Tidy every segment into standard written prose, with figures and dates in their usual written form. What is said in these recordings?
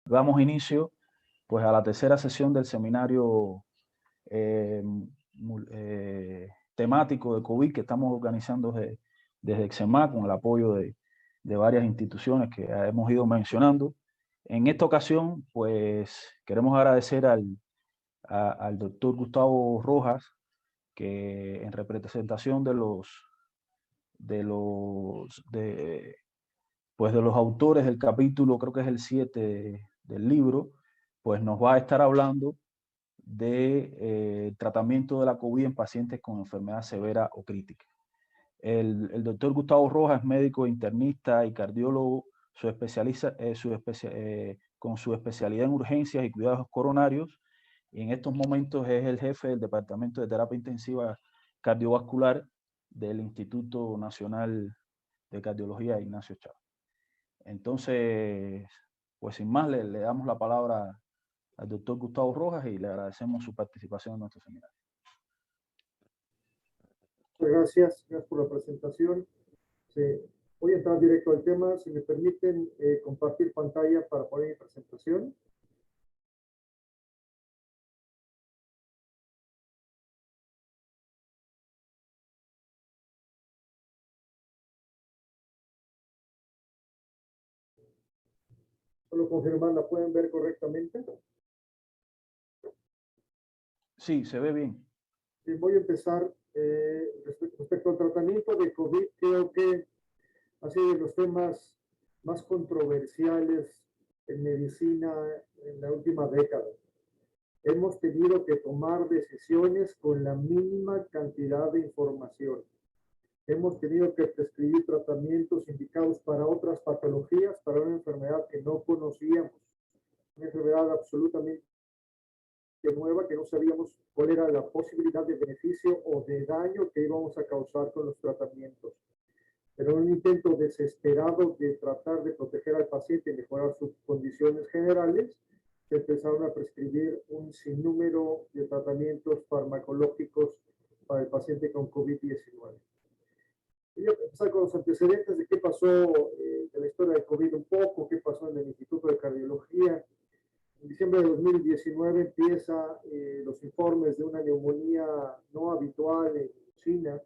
damos inicio pues a la tercera sesión del seminario temático de COVID que estamos organizando desde EXEMAC con el apoyo de varias instituciones que hemos ido mencionando. En esta ocasión, pues queremos agradecer al doctor Gustavo Rojas, que en representación de los autores del capítulo, creo que es el 7 del libro, pues nos va a estar hablando de tratamiento de la COVID en pacientes con enfermedad severa o crítica. El doctor Gustavo Rojas es médico internista y cardiólogo, con su especialidad en urgencias y cuidados coronarios, y en estos momentos es el jefe del Departamento de Terapia Intensiva Cardiovascular del Instituto Nacional de Cardiología Ignacio Chávez. Entonces, pues sin más, le damos la palabra al doctor Gustavo Rojas y le agradecemos su participación en nuestro seminario. Muchas gracias por la presentación. Voy a entrar directo al tema. Si me permiten compartir pantalla para poner mi presentación. Solo confirmar, ¿la pueden ver correctamente? Sí, se ve bien. Voy a empezar respecto al tratamiento de COVID. Creo que ha sido de los temas más controversiales en medicina en la última década. Hemos tenido que tomar decisiones con la mínima cantidad de información. Hemos tenido que prescribir tratamientos indicados para otras patologías, para una enfermedad que no conocíamos, una enfermedad absolutamente nueva que no sabíamos cuál era la posibilidad de beneficio o de daño que íbamos a causar con los tratamientos. Pero en un intento desesperado de tratar de proteger al paciente y mejorar sus condiciones generales, se empezaron a prescribir un sinnúmero de tratamientos farmacológicos para el paciente con COVID-19. Voy a empezar con los antecedentes de qué pasó de la historia del COVID un poco, qué pasó en el Instituto de Cardiología. En diciembre de 2019 empieza los informes de una neumonía no habitual en China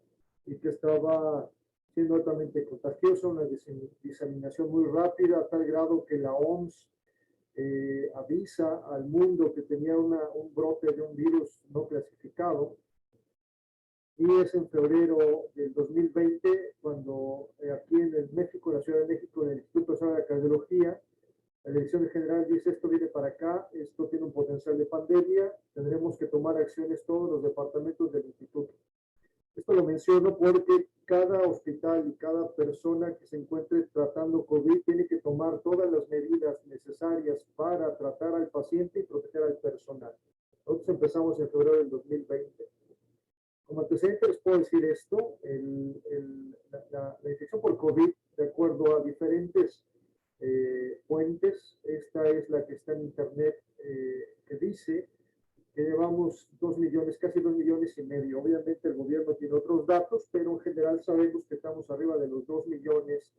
y que estaba siendo altamente contagiosa, una diseminación muy rápida, a tal grado que la OMS avisa al mundo que tenía un brote de un virus no clasificado. Y es en febrero del 2020 cuando aquí en México, en la Ciudad de México, en el Instituto Nacional de Cardiología, la dirección general dice: esto viene para acá, esto tiene un potencial de pandemia, tendremos que tomar acciones todos los departamentos del instituto. Esto lo menciono porque cada hospital y cada persona que se encuentre tratando COVID tiene que tomar todas las medidas necesarias para tratar al paciente y proteger al personal. Nosotros empezamos en febrero del 2020. Como antecedente les puedo decir esto: la infección por COVID, de acuerdo a diferentes fuentes, esta es la que está en internet, que dice que llevamos 2 millones, casi 2 millones y medio. Obviamente el gobierno tiene otros datos, pero en general sabemos que estamos arriba de los 2 millones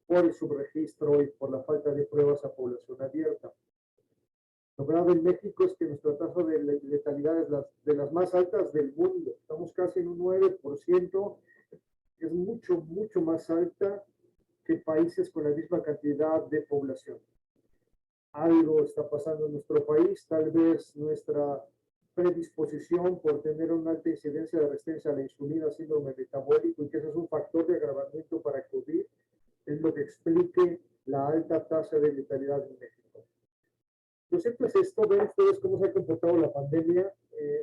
por el subregistro y por la falta de pruebas a población abierta. Lo grave en México es que nuestra tasa de letalidad es de las más altas del mundo. Estamos casi en un 9%, es mucho, mucho más alta que países con la misma cantidad de población. Algo está pasando en nuestro país, tal vez nuestra predisposición por tener una alta incidencia de resistencia a la insulina, síndrome metabólico, y que ese es un factor de agravamiento para COVID, es lo que explique la alta tasa de letalidad en México. Lo cierto es esto: ven ustedes cómo se ha comportado la pandemia.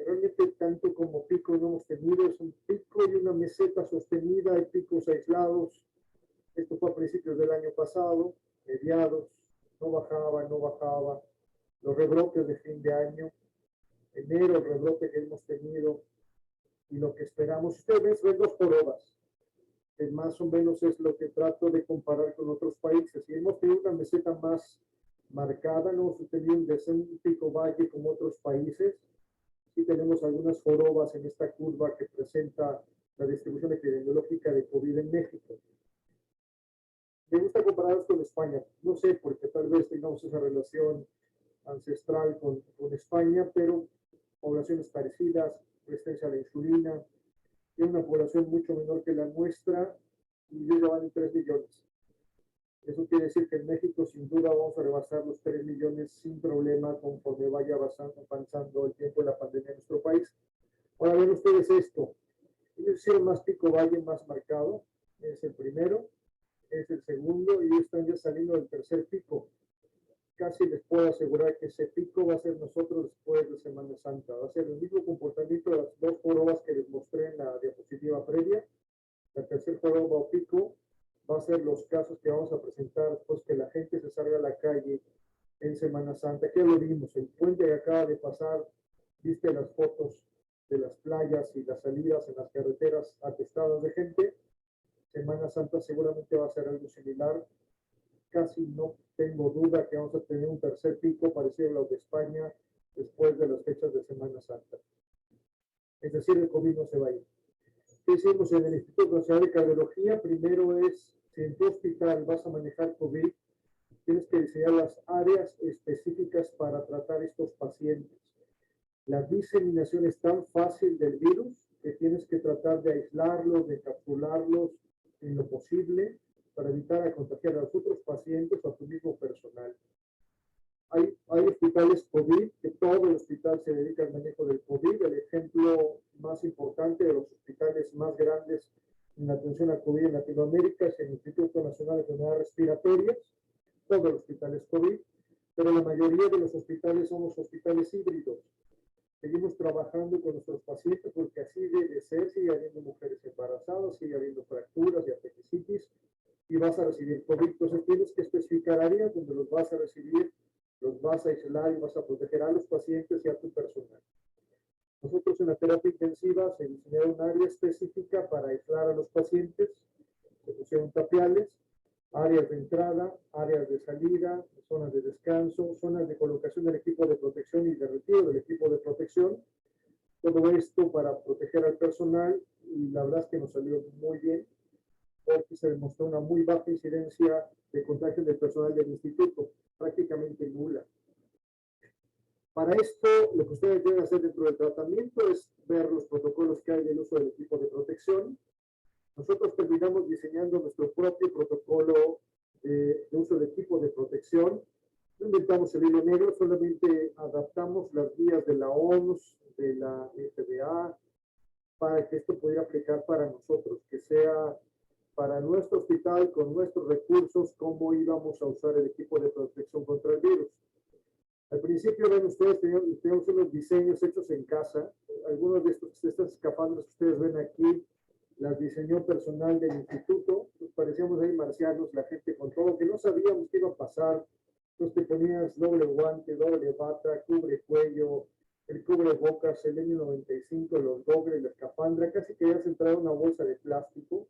Realmente tanto como pico no hemos tenido, es un pico y una meseta sostenida, hay picos aislados. Esto fue a principios del año pasado, mediados, no bajaba. Los rebrotes de fin de año, enero, el rebrote que hemos tenido y lo que esperamos. Ustedes ven 2 jorobas, que más o menos es lo que trato de comparar con otros países. Y hemos tenido una meseta más marcada, no hemos tenido un pico valle como otros países. Sí tenemos algunas jorobas en esta curva que presenta la distribución epidemiológica de COVID en México. Me gusta comparar comparadas con España. No sé, porque tal vez tengamos esa relación ancestral con España, pero poblaciones parecidas, resistencia a la insulina, tiene una población mucho menor que la nuestra y ellos ya van en 3 millones. Eso quiere decir que en México sin duda vamos a rebasar los 3 millones sin problema conforme vaya avanzando el tiempo de la pandemia en nuestro país. Ahora ven ustedes esto. Ellos hicieron más pico valle más marcado. Es el primero, es el segundo y están ya saliendo del tercer pico. Casi les puedo asegurar que ese pico va a ser nosotros después de Semana Santa. Va a ser el mismo comportamiento de las dos jorobas que les mostré en la diapositiva previa. La tercera joroba o pico va a ser los casos que vamos a presentar después que la gente se salga a la calle en Semana Santa. Que lo vimos, el puente que acaba de pasar, viste las fotos de las playas y las salidas en las carreteras atestadas de gente. Semana Santa seguramente va a ser algo similar. Casi no tengo duda que vamos a tener un tercer pico parecido a lo de España después de las fechas de Semana Santa. Es decir, el COVID no se va a ir. ¿Qué hicimos en el Instituto Nacional de Cardiología? Primero es, si en tu hospital vas a manejar COVID, tienes que diseñar las áreas específicas para tratar estos pacientes. La diseminación es tan fácil del virus que tienes que tratar de aislarlos, de encapsularlos en lo posible para evitar contagiar a los otros pacientes o a tu mismo personal. Hay hospitales COVID, que todo el hospital se dedica al manejo del COVID. El ejemplo más importante de los hospitales más grandes en la atención a COVID en Latinoamérica es el Instituto Nacional de Enfermedades Respiratorias. Todo el hospital es COVID, pero la mayoría de los hospitales somos hospitales híbridos. Seguimos trabajando con nuestros pacientes porque así debe ser. Sigue habiendo mujeres embarazadas, sigue habiendo fracturas y apendicitis y vas a recibir COVID. Entonces tienes que especificar áreas donde los vas a recibir, los vas a aislar y vas a proteger a los pacientes y a tu personal. Nosotros en la terapia intensiva se diseñaron un área específica para aislar a los pacientes, se pusieron tapiales, áreas de entrada, áreas de salida, zonas de descanso, zonas de colocación del equipo de protección y de retiro del equipo de protección. Todo esto para proteger al personal y la verdad es que nos salió muy bien porque se demostró una muy baja incidencia de contagio del personal del instituto, prácticamente nula. Para esto, lo que ustedes deben hacer dentro del tratamiento es ver los protocolos que hay del uso del equipo de protección. Nosotros terminamos diseñando nuestro propio protocolo de uso de equipo de protección. No inventamos el hilo negro, solamente adaptamos las guías de la OMS, de la FDA, para que esto pudiera aplicar para nosotros, que sea para nuestro hospital, con nuestros recursos, cómo íbamos a usar el equipo de protección contra el virus. Al principio, ven ustedes, tenemos unos diseños hechos en casa. Algunos de estas escapandras que ustedes ven aquí, las diseñó personal del instituto. Nos parecíamos ahí marcianos, la gente con todo, que no sabíamos qué iba a pasar. Entonces te ponías doble guante, doble bata, cubre cuello, el cubre bocas, el N95, los gogles, la escafandra. Casi querías entrar a una bolsa de plástico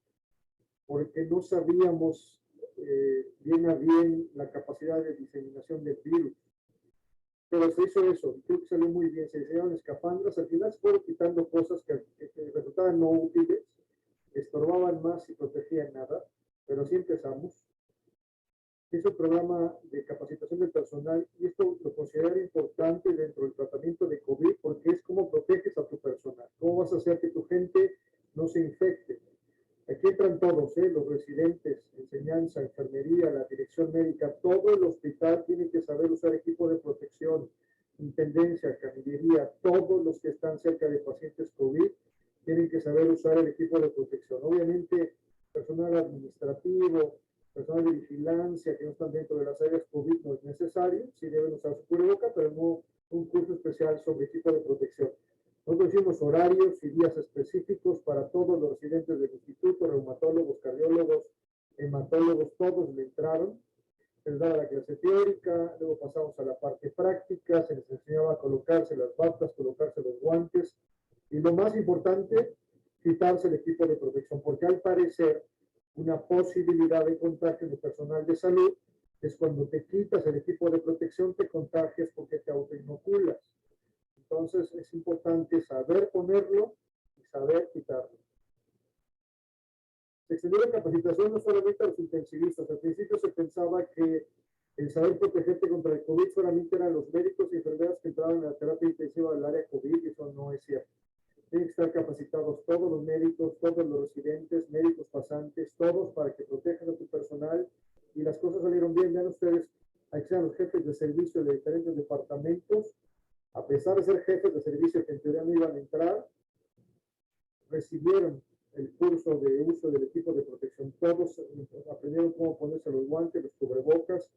porque no sabíamos bien a bien la capacidad de diseminación del virus. Pero se hizo eso, creo que salió muy bien, se diseñaron escafandras, al final se fueron quitando cosas que resultaban no útiles, estorbaban más y protegían nada, pero sí empezamos. Es un programa de capacitación del personal y esto lo considero importante dentro del tratamiento de COVID porque es cómo proteges a tu personal, cómo vas a hacer que tu gente no se infecte. Aquí entran todos, los residentes, enseñanza, enfermería, la dirección médica, todo el hospital tiene que saber usar equipo de protección, intendencia, camillería, todos los que están cerca de pacientes COVID tienen que saber usar el equipo de protección. Obviamente, personal administrativo, personal de vigilancia que no están dentro de las áreas COVID no es necesario, sí deben usar su cubreboca, pero no un curso especial sobre equipo de protección. Nosotros hicimos horarios y días específicos para todos los residentes del instituto, reumatólogos, cardiólogos, hematólogos, todos le entraron. Se les daba la clase teórica, luego pasamos a la parte práctica, se les enseñaba a colocarse las batas, colocarse los guantes y lo más importante, quitarse el equipo de protección, porque al parecer una posibilidad de contagio de personal de salud es cuando te quitas el equipo de protección, te contagias porque te autoinoculas. Entonces es importante saber ponerlo y saber quitarlo. Se extendió la capacitación no solamente a los intensivistas. Al principio se pensaba que el saber protegerte contra el COVID solamente eran los médicos y enfermeras que entraban en la terapia intensiva del área COVID, y eso no es cierto. Tienen que estar capacitados todos los médicos, todos los residentes, médicos pasantes, todos para que protejan a tu personal, y las cosas salieron bien. Vean ustedes, ahí están los jefes de servicio de diferentes departamentos, a pesar de ser jefes de servicio que en teoría no iban a entrar, recibieron el curso de uso del equipo de protección. Todos aprendieron cómo ponerse los guantes, los cubrebocas.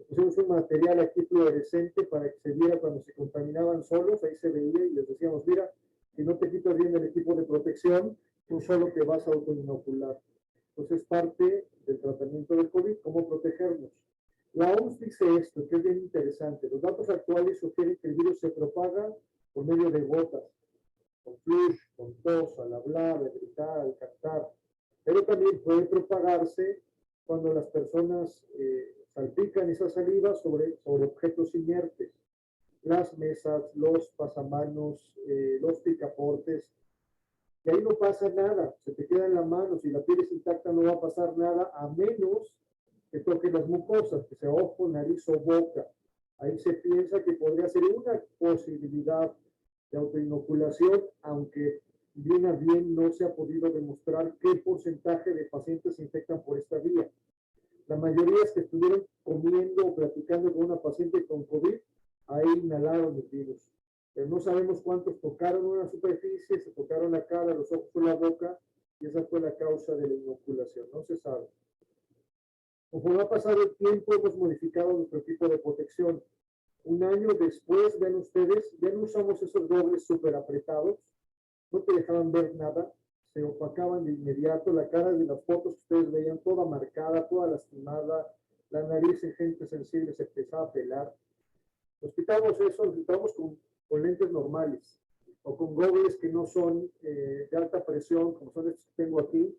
Pusimos un material aquí fluorescente para que se viera cuando se contaminaban solos, ahí se veía, y les decíamos, mira, si no te quitas bien el equipo de protección, tú solo te vas a autoinocular. Entonces, parte del tratamiento del COVID, cómo protegernos. La OMS dice esto, que es bien interesante. Los datos actuales sugieren que el virus se propaga por medio de gotas, con flush, con tos, al hablar, al gritar, al cantar. Pero también puede propagarse cuando las personas salpican esa saliva sobre objetos inertes. Las mesas, los pasamanos, los picaportes, y ahí no pasa nada, se te queda en la mano. Si la piel es intacta no va a pasar nada, a menos que toque las mucosas, que sea ojo, nariz o boca. Ahí se piensa que podría ser una posibilidad de autoinoculación, aunque bien a bien no se ha podido demostrar qué porcentaje de pacientes se infectan por esta vía. La mayoría es que estuvieron comiendo o platicando con una paciente con COVID, ahí inhalaron el virus. Pero no sabemos cuántos tocaron una superficie, se tocaron la cara, los ojos o la boca, y esa fue la causa de la inoculación. No se sabe. Conforme ha pasado el tiempo, hemos modificado nuestro equipo de protección. Un año después, ven ustedes, ya no usamos esos dobles súper apretados, no te dejaban ver nada, se opacaban de inmediato. La cara de las fotos que ustedes veían toda marcada, toda lastimada, la nariz en gente sensible se empezaba a pelar. Nos quitamos eso, nos quitamos con lentes normales o con goggles que no son de alta presión, como son estos que tengo aquí.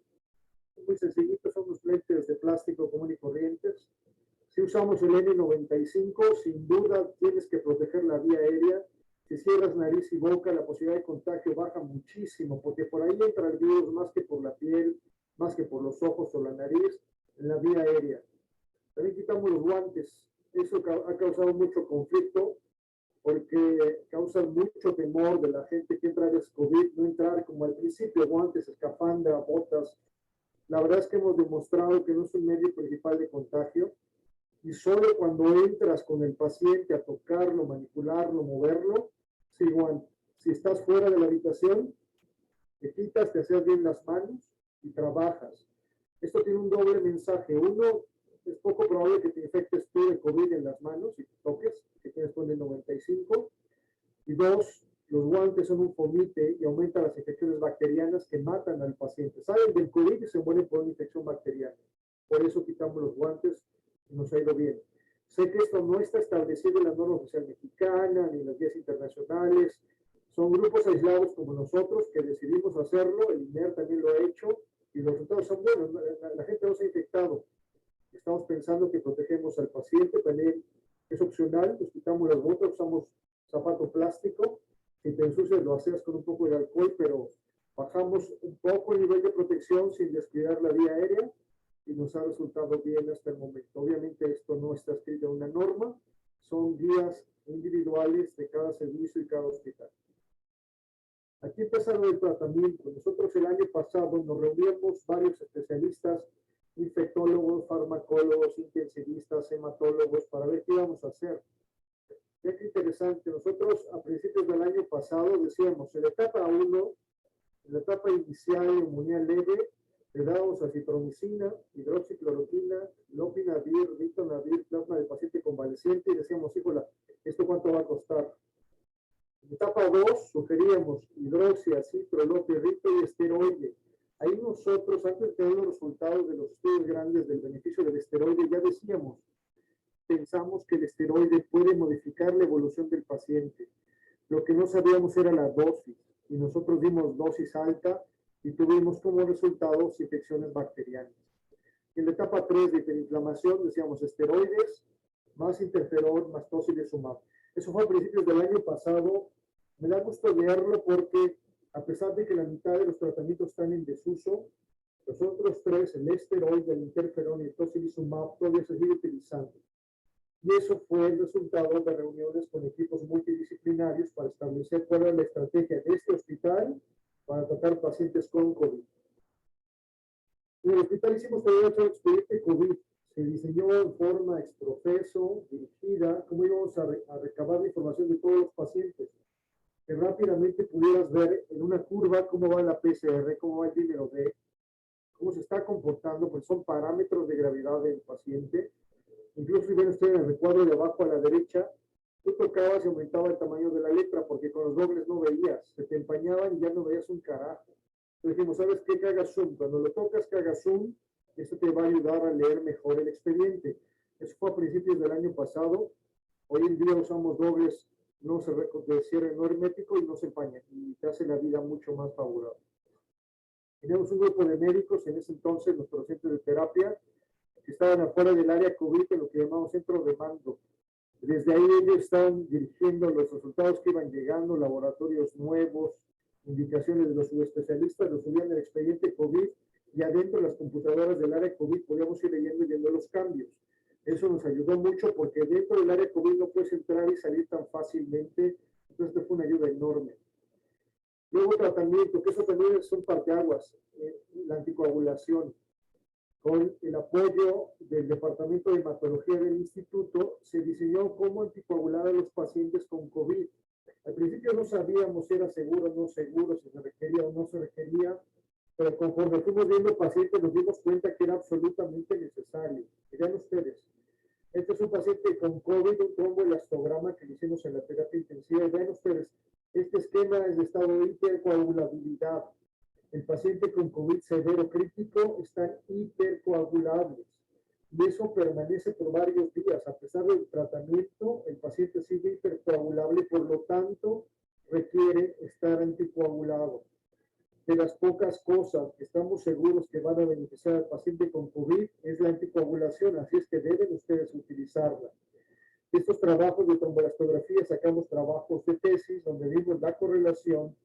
Muy sencillitos, son unos lentes de plástico común y corrientes. Si usamos el N95, sin duda tienes que proteger la vía aérea. Si cierras nariz y boca, la posibilidad de contagio baja muchísimo, porque por ahí entra el virus más que por la piel, más que por los ojos o la nariz, en la vía aérea. También quitamos los guantes. Eso ha causado mucho conflicto, porque causa mucho temor de la gente que entra a COVID, no entrar como al principio, guantes, escafandra, botas. La verdad es que hemos demostrado que no es un medio principal de contagio, y solo cuando entras con el paciente a tocarlo, manipularlo, moverlo, sí, guante. Si estás fuera de la habitación, te quitas, te haces bien las manos y trabajas. Esto tiene un doble mensaje. Uno, es poco probable que te infectes tú de COVID en las manos y te toques, que tienes con el 95. Y dos, los guantes son un fomite y aumentan las infecciones bacterianas que matan al paciente. Salen del COVID y se mueren por una infección bacteriana. Por eso quitamos los guantes y nos ha ido bien. Sé que esto no está establecido en la norma oficial mexicana ni en las guías internacionales. Son grupos aislados como nosotros que decidimos hacerlo. El INER también lo ha hecho y los resultados son buenos. La gente no se ha infectado. Estamos pensando que protegemos al paciente. También es opcional. Nos quitamos las botas, usamos zapato plástico. Si te ensucias, lo haces con un poco de alcohol, pero bajamos un poco el nivel de protección sin descuidar la vía aérea, y nos ha resultado bien hasta el momento. Obviamente esto no está escrito en una norma, son guías individuales de cada servicio y cada hospital. Aquí empezaron el tratamiento. Nosotros el año pasado nos reuníamos varios especialistas, infectólogos, farmacólogos, intensivistas, hematólogos, para ver qué íbamos a hacer. Ya que interesante, nosotros a principios del año pasado decíamos, en la etapa 1, en la etapa inicial, neumonía leve, le dábamos acitromicina, hidroxicloroquina, lopinavir, ritonavir, plasma de paciente convaleciente, y decíamos, híjola, ¿esto cuánto va a costar? En etapa 2, sugeríamos hidroxia, citro, lopirrito y esteroide. Ahí nosotros, antes de tener los resultados de los estudios grandes del beneficio del esteroide, ya decíamos, pensamos que el esteroide puede modificar la evolución del paciente. Lo que no sabíamos era la dosis, y nosotros dimos dosis alta y tuvimos como resultado infecciones bacterianas. En la etapa 3 de hiperinflamación decíamos esteroides, más interferón, más tocilizumab. Eso fue a principios del año pasado. Me da gusto leerlo porque, a pesar de que la mitad de los tratamientos están en desuso, Los otros tres, el esteroide, el interferón y el tocilizumab, todavía se sigue utilizando. Y eso fue el resultado de reuniones con equipos multidisciplinarios para establecer cuál era la estrategia de este hospital para tratar pacientes con COVID. En el hospital hicimos también otro expediente COVID. Se diseñó en forma exprofeso, dirigida, cómo íbamos a recabar la información de todos los pacientes. Que rápidamente pudieras ver en una curva cómo va la PCR, cómo va el dímero D, cómo se está comportando, pues son parámetros de gravedad del paciente. Incluso si ven ustedes en el recuadro de abajo a la derecha, tú tocabas y aumentaba el tamaño de la letra, porque con los dobles no veías, se te empañaban y ya no veías un carajo. Entonces dijimos, ¿sabes qué? Que hagas zoom. Cuando lo tocas, que hagas zoom, esto te va a ayudar a leer mejor el expediente. Eso fue a principios del año pasado. Hoy en día usamos dobles, no se de cierre no hermético y no se empaña, y te hace la vida mucho más favorable. Teníamos un grupo de médicos en ese entonces, los docentes de terapia, que estaban afuera del área COVID, en lo que llamamos centro de mando. Desde ahí ellos estaban dirigiendo los resultados que iban llegando, laboratorios nuevos, indicaciones de los subespecialistas, los subían el expediente COVID y adentro de las computadoras del área COVID podíamos ir leyendo y viendo los cambios. Eso nos ayudó mucho porque dentro del área COVID no puedes entrar y salir tan fácilmente. Entonces, esto fue una ayuda enorme. Luego, tratamiento, que eso también son parteaguas, la anticoagulación. Con el apoyo del Departamento de Hematología del Instituto, se diseñó cómo anticoagular a los pacientes con COVID. Al principio no sabíamos si era seguro o no seguro, si se requería o no se requería, pero conforme fuimos viendo pacientes nos dimos cuenta que era absolutamente necesario. Vean ustedes, este es un paciente con COVID, un tromboelastograma que le hicimos en la terapia intensiva. Vean ustedes, este esquema es de estado de hipercoagulabilidad. El paciente con COVID severo crítico están hipercoagulables y eso permanece por varios días. A pesar del tratamiento, el paciente sigue hipercoagulable, por lo tanto, requiere estar anticoagulado. De las pocas cosas que estamos seguros que van a beneficiar al paciente con COVID es la anticoagulación, así es que deben ustedes utilizarla. Estos trabajos de tromboelastografía sacamos trabajos de tesis donde vimos la correlación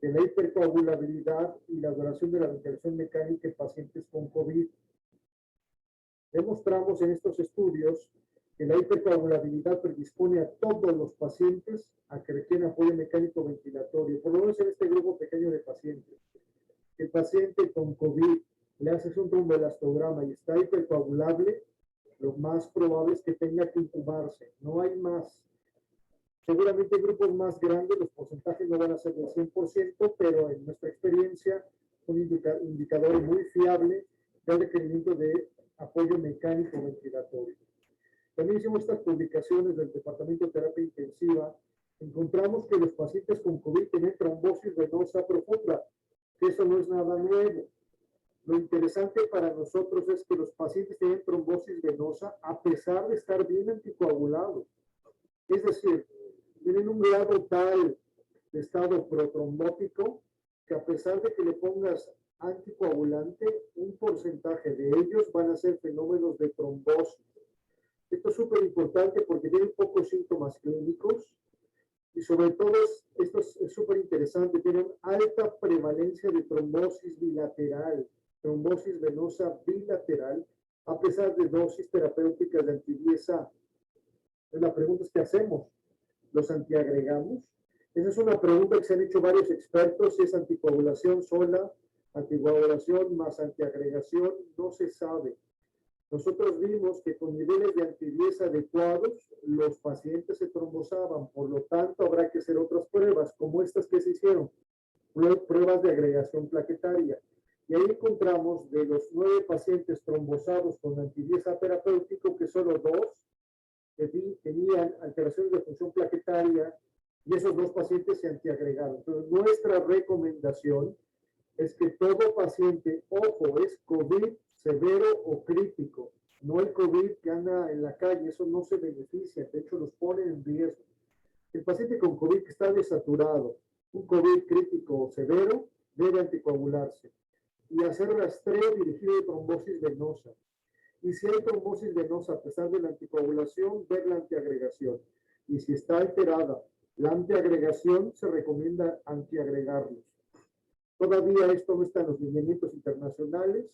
de la hipercoagulabilidad y la duración de la ventilación mecánica en pacientes con COVID. Demostramos en estos estudios que la hipercoagulabilidad predispone a todos los pacientes a que requieran apoyo mecánico ventilatorio, por lo menos en este grupo pequeño de pacientes. El paciente con COVID le haces un tromboelastograma y está hipercoagulable, lo más probable es que tenga que intubarse, no hay más. Seguramente en grupos más grandes los porcentajes no van a ser del 100%, pero en nuestra experiencia un indicador muy fiable del requerimiento de apoyo mecánico ventilatorio. También hicimos estas publicaciones del Departamento de Terapia Intensiva. Encontramos que los pacientes con COVID tienen trombosis venosa profunda, que eso no es nada nuevo. Lo interesante para nosotros es que los pacientes tienen trombosis venosa a pesar de estar bien anticoagulados. Es decir, tienen un grado tal de estado protrombótico que a pesar de que le pongas anticoagulante, un porcentaje de ellos van a ser fenómenos de trombosis. Esto es súper importante porque tienen pocos síntomas clínicos y sobre todo esto es súper interesante, tienen alta prevalencia de trombosis bilateral, trombosis venosa bilateral, a pesar de dosis terapéuticas de anti-10A. La pregunta es, ¿qué hacemos? ¿Los antiagregamos? Esa es una pregunta que se han hecho varios expertos, si es anticoagulación sola, anticoagulación más antiagregación, no se sabe. Nosotros vimos que con niveles de anti-10 adecuados, los pacientes se trombosaban, por lo tanto habrá que hacer otras pruebas, como estas que se hicieron, pruebas de agregación plaquetaria. Y ahí encontramos de los 9 pacientes trombosados con anti-10 terapéutico que solo 2 tenían alteraciones de función plaquetaria y esos 2 pacientes se antiagregaron. Entonces, nuestra recomendación es que todo paciente, ojo, es COVID severo o crítico, no el COVID que anda en la calle, eso no se beneficia, de hecho los pone en riesgo. El paciente con COVID que está desaturado, un COVID crítico o severo, debe anticoagularse y hacer rastreo dirigido de trombosis venosa. Y si hay trombosis venosa a pesar de la anticoagulación, ver la antiagregación. Y si está alterada la antiagregación, se recomienda antiagregarlos. Todavía esto no está en los lineamientos internacionales.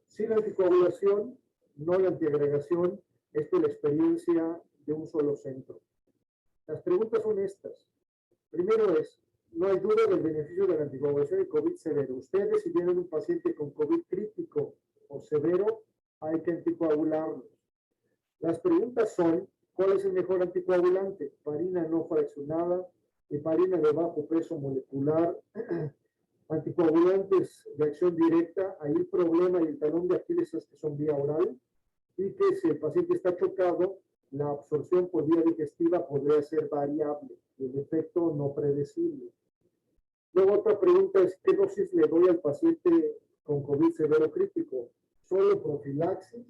Sin anticoagulación, no la antiagregación, esta es la experiencia de un solo centro. Las preguntas son estas. Primero es, no hay duda del beneficio de la anticoagulación de COVID severo. Ustedes, si tienen un paciente con COVID crítico o severo, hay que anticoagularlo. Las preguntas son, ¿cuál es el mejor anticoagulante? Heparina no fraccionada, heparina de bajo peso molecular, anticoagulantes de acción directa. Ahí el problema y el talón de Aquiles es que son vía oral y que si el paciente está chocado, la absorción por vía digestiva podría ser variable y el efecto no predecible. Luego otra pregunta es, ¿qué dosis le doy al paciente con COVID severo crítico? ¿Solo profilaxis,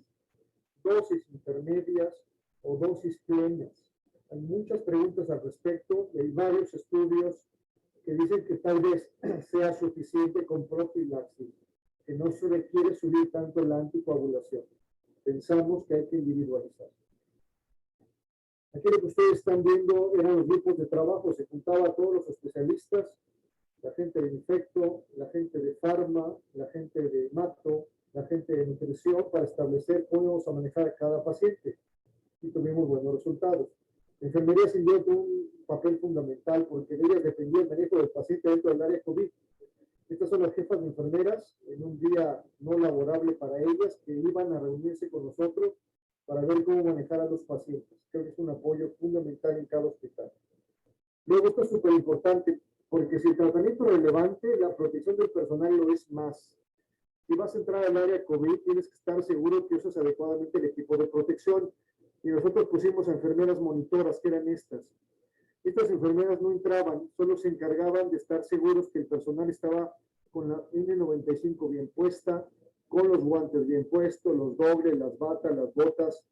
dosis intermedias o dosis plenas? Hay muchas preguntas al respecto y hay varios estudios que dicen que tal vez sea suficiente con profilaxis, que no se requiere subir tanto la anticoagulación. Pensamos que hay que individualizar. Aquí lo que ustedes están viendo eran los grupos de trabajo, se juntaba a todos los especialistas, la gente de infecto, la gente de farma, la gente de hemato, la gente de nutrición, para establecer cómo vamos a manejar a cada paciente. Y tuvimos buenos resultados. La enfermería se dio un papel fundamental porque de ellas dependía el manejo del paciente dentro del área COVID. Estas son las jefas de enfermeras en un día no laborable para ellas que iban a reunirse con nosotros para ver cómo manejar a los pacientes. Creo que es un apoyo fundamental en cada hospital. Luego, esto es súper importante porque si el tratamiento es relevante, la protección del personal lo es más. Si vas a entrar al área COVID, tienes que estar seguro que usas adecuadamente el equipo de protección. Y nosotros pusimos a enfermeras monitoras, que eran estas. Estas enfermeras no entraban, solo se encargaban de estar seguros que el personal estaba con la N95 bien puesta, con los guantes bien puestos, los dobles, las batas, las botas,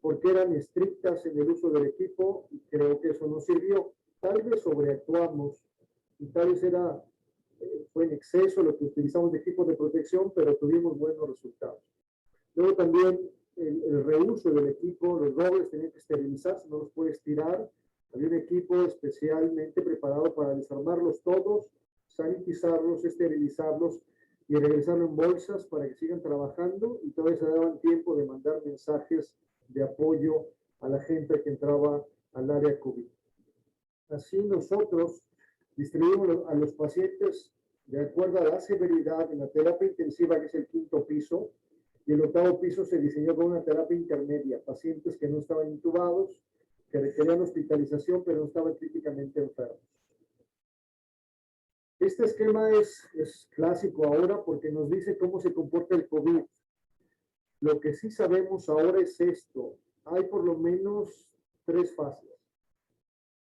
porque eran estrictas en el uso del equipo y creo que eso nos sirvió. Tal vez sobreactuamos y tal vez fue en exceso lo que utilizamos de equipo de protección, pero tuvimos buenos resultados. Luego también el reuso del equipo, los dobles tenían que esterilizarse, no los puedes tirar. Había un equipo especialmente preparado para desarmarlos todos, sanitizarlos, esterilizarlos y regresarlo en bolsas para que sigan trabajando y todavía se daban tiempo de mandar mensajes de apoyo a la gente que entraba al área COVID. Así nosotros distribuimos a los pacientes de acuerdo a la severidad en la terapia intensiva, que es el 5º piso, y el 8º piso se diseñó con una terapia intermedia, pacientes que no estaban intubados, que requerían hospitalización, pero no estaban críticamente enfermos. Este esquema es clásico ahora porque nos dice cómo se comporta el COVID. Lo que sí sabemos ahora es esto. Hay por lo menos 3 fases.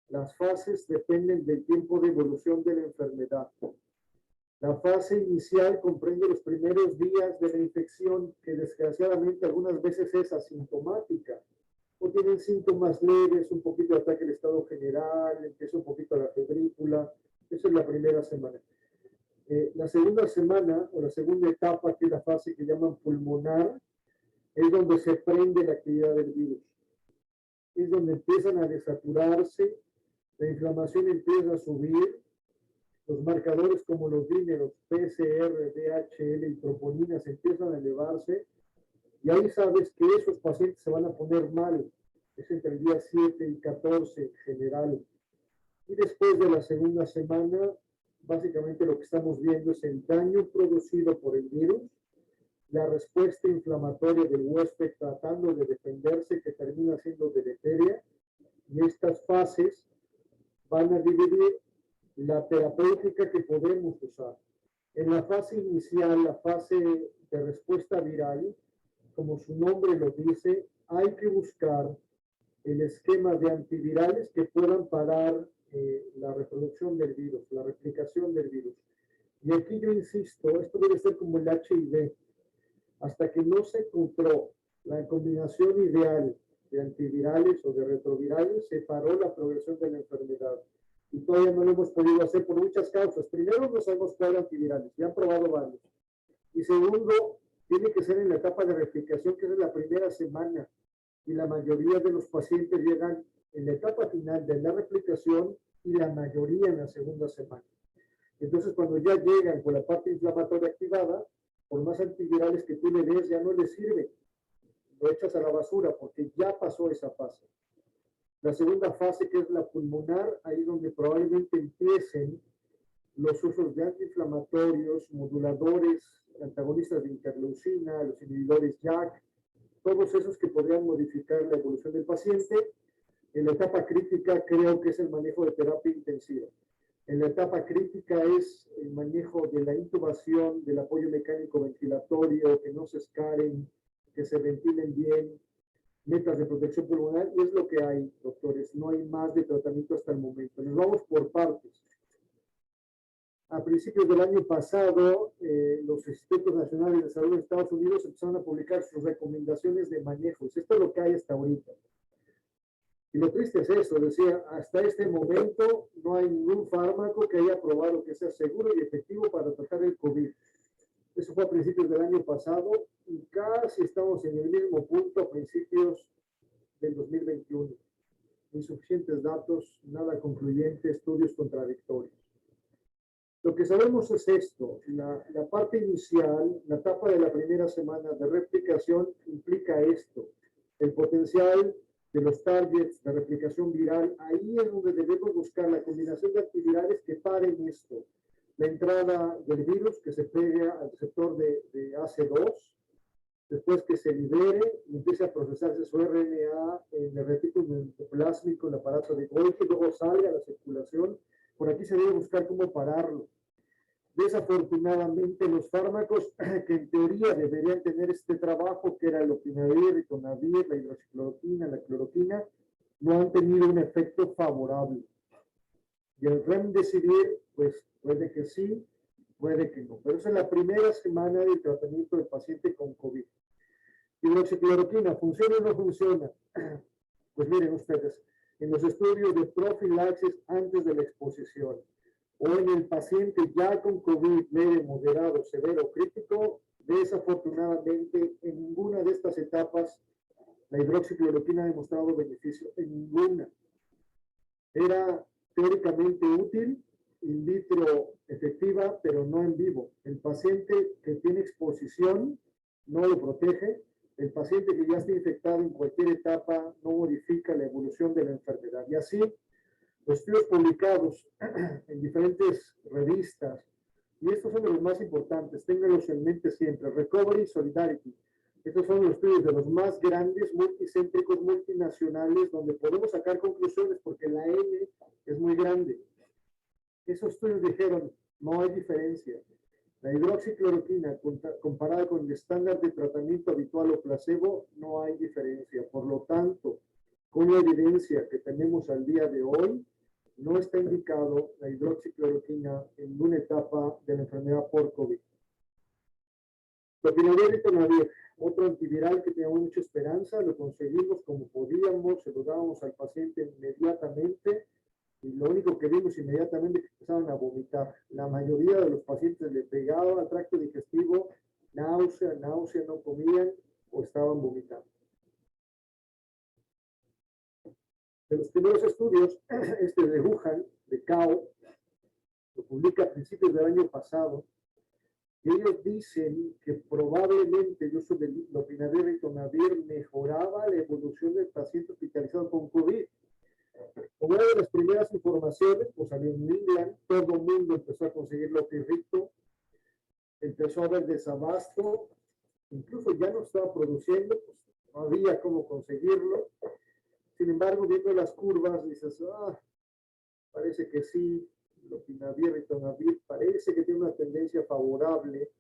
Las fases dependen del tiempo de evolución de la enfermedad. La fase inicial comprende los primeros días de la infección, que desgraciadamente algunas veces es asintomática, o tienen síntomas leves, un poquito de ataque al estado general, empieza un poquito la febrícula. Esa es la primera semana. La segunda semana, o la segunda etapa, que es la fase que llaman pulmonar, es donde se prende la actividad del virus. Es donde empiezan a desaturarse, la inflamación empieza a subir, los marcadores como los dímeros, PCR, DHL y troponinas empiezan a elevarse, y ahí sabes que esos pacientes se van a poner mal. Es entre el día 7 y 14 en general. Y después de la segunda semana, básicamente lo que estamos viendo es el daño producido por el virus, la respuesta inflamatoria del huésped tratando de defenderse, que termina siendo deleteria, y estas fases van a dividir la terapéutica que podemos usar. En la fase inicial, la fase de respuesta viral, como su nombre lo dice, hay que buscar el esquema de antivirales que puedan parar la reproducción del virus, la replicación del virus. Y aquí yo insisto, esto debe ser como el HIV. Hasta que no se encontró la combinación ideal de antivirales o de retrovirales, se paró la progresión de la enfermedad. Y todavía no lo hemos podido hacer por muchas causas. Primero, no sabemos cuál antivirales, ya han probado varios. Y segundo, tiene que ser en la etapa de replicación, que es la primera semana. Y la mayoría de los pacientes llegan en la etapa final de la replicación y la mayoría en la segunda semana. Entonces, cuando ya llegan con la parte inflamatoria activada, por más antivirales que tú le des, ya no les sirve. Lo echas a la basura porque ya pasó esa fase. La segunda fase, que es la pulmonar, ahí donde probablemente empiecen los usos de antiinflamatorios, moduladores, antagonistas de interleucina, los inhibidores JAK, todos esos que podrían modificar la evolución del paciente. En la etapa crítica creo que es el manejo de terapia intensiva. En la etapa crítica es el manejo de la intubación, del apoyo mecánico ventilatorio, que no se escaren, que se ventilen bien, metas de protección pulmonar, y es lo que hay, doctores. No hay más de tratamiento hasta el momento. Nos vamos por partes. A principios del año pasado, los Institutos Nacionales de Salud de Estados Unidos empezaron a publicar sus recomendaciones de manejos. Esto es lo que hay hasta ahorita. Y lo triste es eso, decía, hasta este momento no hay ningún fármaco que haya probado que sea seguro y efectivo para tratar el COVID. Eso fue a principios del año pasado y casi estamos en el mismo punto a principios del 2021. Insuficientes datos, nada concluyente, estudios contradictorios. Lo que sabemos es esto, la parte inicial, la etapa de la primera semana de replicación implica esto, el potencial de los targets de replicación viral. Ahí es donde debemos buscar la combinación de antivirales que paren esto, la entrada del virus que se pegue al receptor de AC2, después que se libere y empiece a procesarse su RNA en el retículo endoplásmico, en el aparato de Golgi, luego salga a la circulación. Por aquí se debe buscar cómo pararlo. Desafortunadamente, los fármacos que en teoría deberían tener este trabajo, que era el lopinavir, ritonavir, la hidroxicloroquina, la cloroquina, no han tenido un efecto favorable. Y el remdesivir, pues puede que sí, puede que no. Pero esa es la primera semana del tratamiento del paciente con COVID. Hidroxicloroquina, ¿funciona o no funciona? Pues miren ustedes, en los estudios de profilaxis antes de la exposición, o en el paciente ya con COVID leve, moderado, severo, crítico, desafortunadamente en ninguna de estas etapas la hidroxicloroquina ha demostrado beneficio, en ninguna. Era teóricamente útil, in vitro efectiva, pero no en vivo. El paciente que tiene exposición no lo protege. El paciente que ya está infectado en cualquier etapa no modifica la evolución de la enfermedad. Y así, los estudios publicados en diferentes revistas, y estos son de los más importantes, ténganlos en mente siempre, Recovery y Solidarity. Estos son los estudios de los más grandes, multicéntricos, multinacionales, donde podemos sacar conclusiones porque la N es muy grande. Esos estudios dijeron, no hay diferencia. La hidroxicloroquina comparada con el estándar de tratamiento habitual o placebo, no hay diferencia. Por lo tanto, con la evidencia que tenemos al día de hoy, no está indicado la hidroxicloroquina en una etapa de la enfermedad por COVID. Lopinavir y ritonavir, otro antiviral que teníamos mucha esperanza, lo conseguimos como podíamos, se lo dábamos al paciente inmediatamente y lo único que vimos inmediatamente es que empezaban a vomitar. La mayoría de los pacientes le pegaba al tracto digestivo, náusea, no comían o estaban vomitando. De los primeros estudios, este de Wuhan, de CAO, lo publica a principios del año pasado, y ellos dicen que probablemente el uso de lopinavir y ritonavir mejoraba la evolución del paciente hospitalizado con COVID. Como una de las primeras informaciones, pues salió en England, todo el mundo empezó a conseguir lopirrito, empezó a haber desabasto, incluso ya no estaba produciendo, pues no había cómo conseguirlo. Sin embargo, viendo las curvas, dices, parece que sí, lopinavir, ritonavir, parece que tiene una tendencia favorable,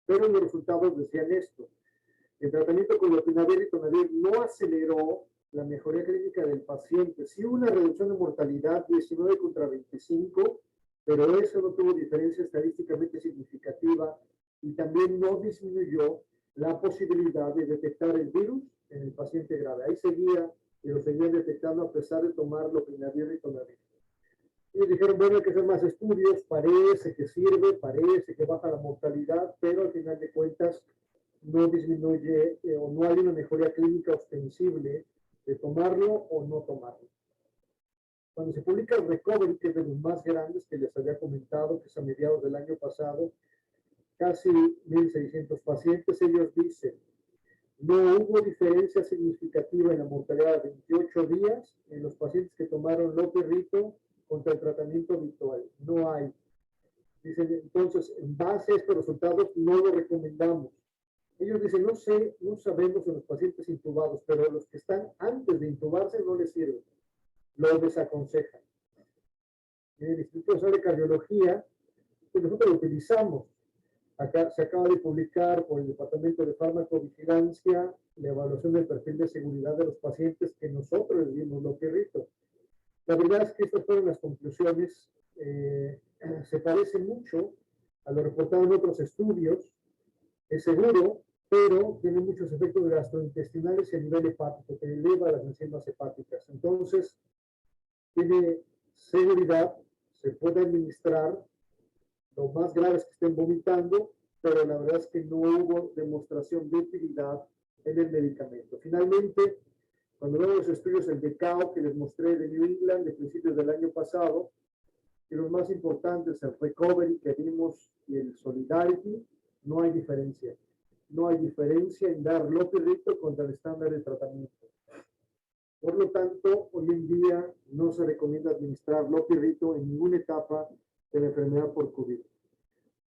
pero los resultados decían esto. El tratamiento con lopinavir y ritonavir no aceleró la mejoría clínica del paciente. Sí hubo una reducción de mortalidad 19 contra 25, pero eso no tuvo diferencia estadísticamente significativa y también no disminuyó la posibilidad de detectar el virus en el paciente grave. Ahí seguía y lo seguían detectando a pesar de tomar lopinavir y ritonavir. Y dijeron, bueno, hay que hacer más estudios, parece que sirve, parece que baja la mortalidad, pero al final de cuentas no disminuye o no hay una mejoría clínica ostensible de tomarlo o no tomarlo. Cuando se publica el Recovery, que es de los más grandes que les había comentado, que es a mediados del año pasado, casi 1.600 pacientes, ellos dicen, no hubo diferencia significativa en la mortalidad a 28 días en los pacientes que tomaron loperrito contra el tratamiento habitual. No hay. Dicen, entonces, en base a estos resultados, no lo recomendamos. Ellos dicen, no sabemos en los pacientes intubados, pero los que están antes de intubarse no les sirve. Lo desaconsejan. En el Instituto Nacional de Cardiología, pues nosotros lo utilizamos. Acá se acaba de publicar por el Departamento de Farmacovigilancia la evaluación del perfil de seguridad de los pacientes que nosotros les dimos loperrito. La verdad es que estas fueron las conclusiones. Se parece mucho a lo reportado en otros estudios, es seguro, pero tiene muchos efectos gastrointestinales y a nivel hepático, que eleva las enzimas hepáticas. Entonces, tiene seguridad, se puede administrar. Lo más grave es que estén vomitando, pero la verdad es que no hubo demostración de utilidad en el medicamento. Finalmente, cuando vemos los estudios, el DECAO que les mostré de New England de principios del año pasado, y los más importantes, el Recovery que vimos y el Solidarity, no hay diferencia. No hay diferencia en dar loperrito contra el estándar de tratamiento. Por lo tanto, hoy en día no se recomienda administrar loperrito en ninguna etapa de la enfermedad por COVID.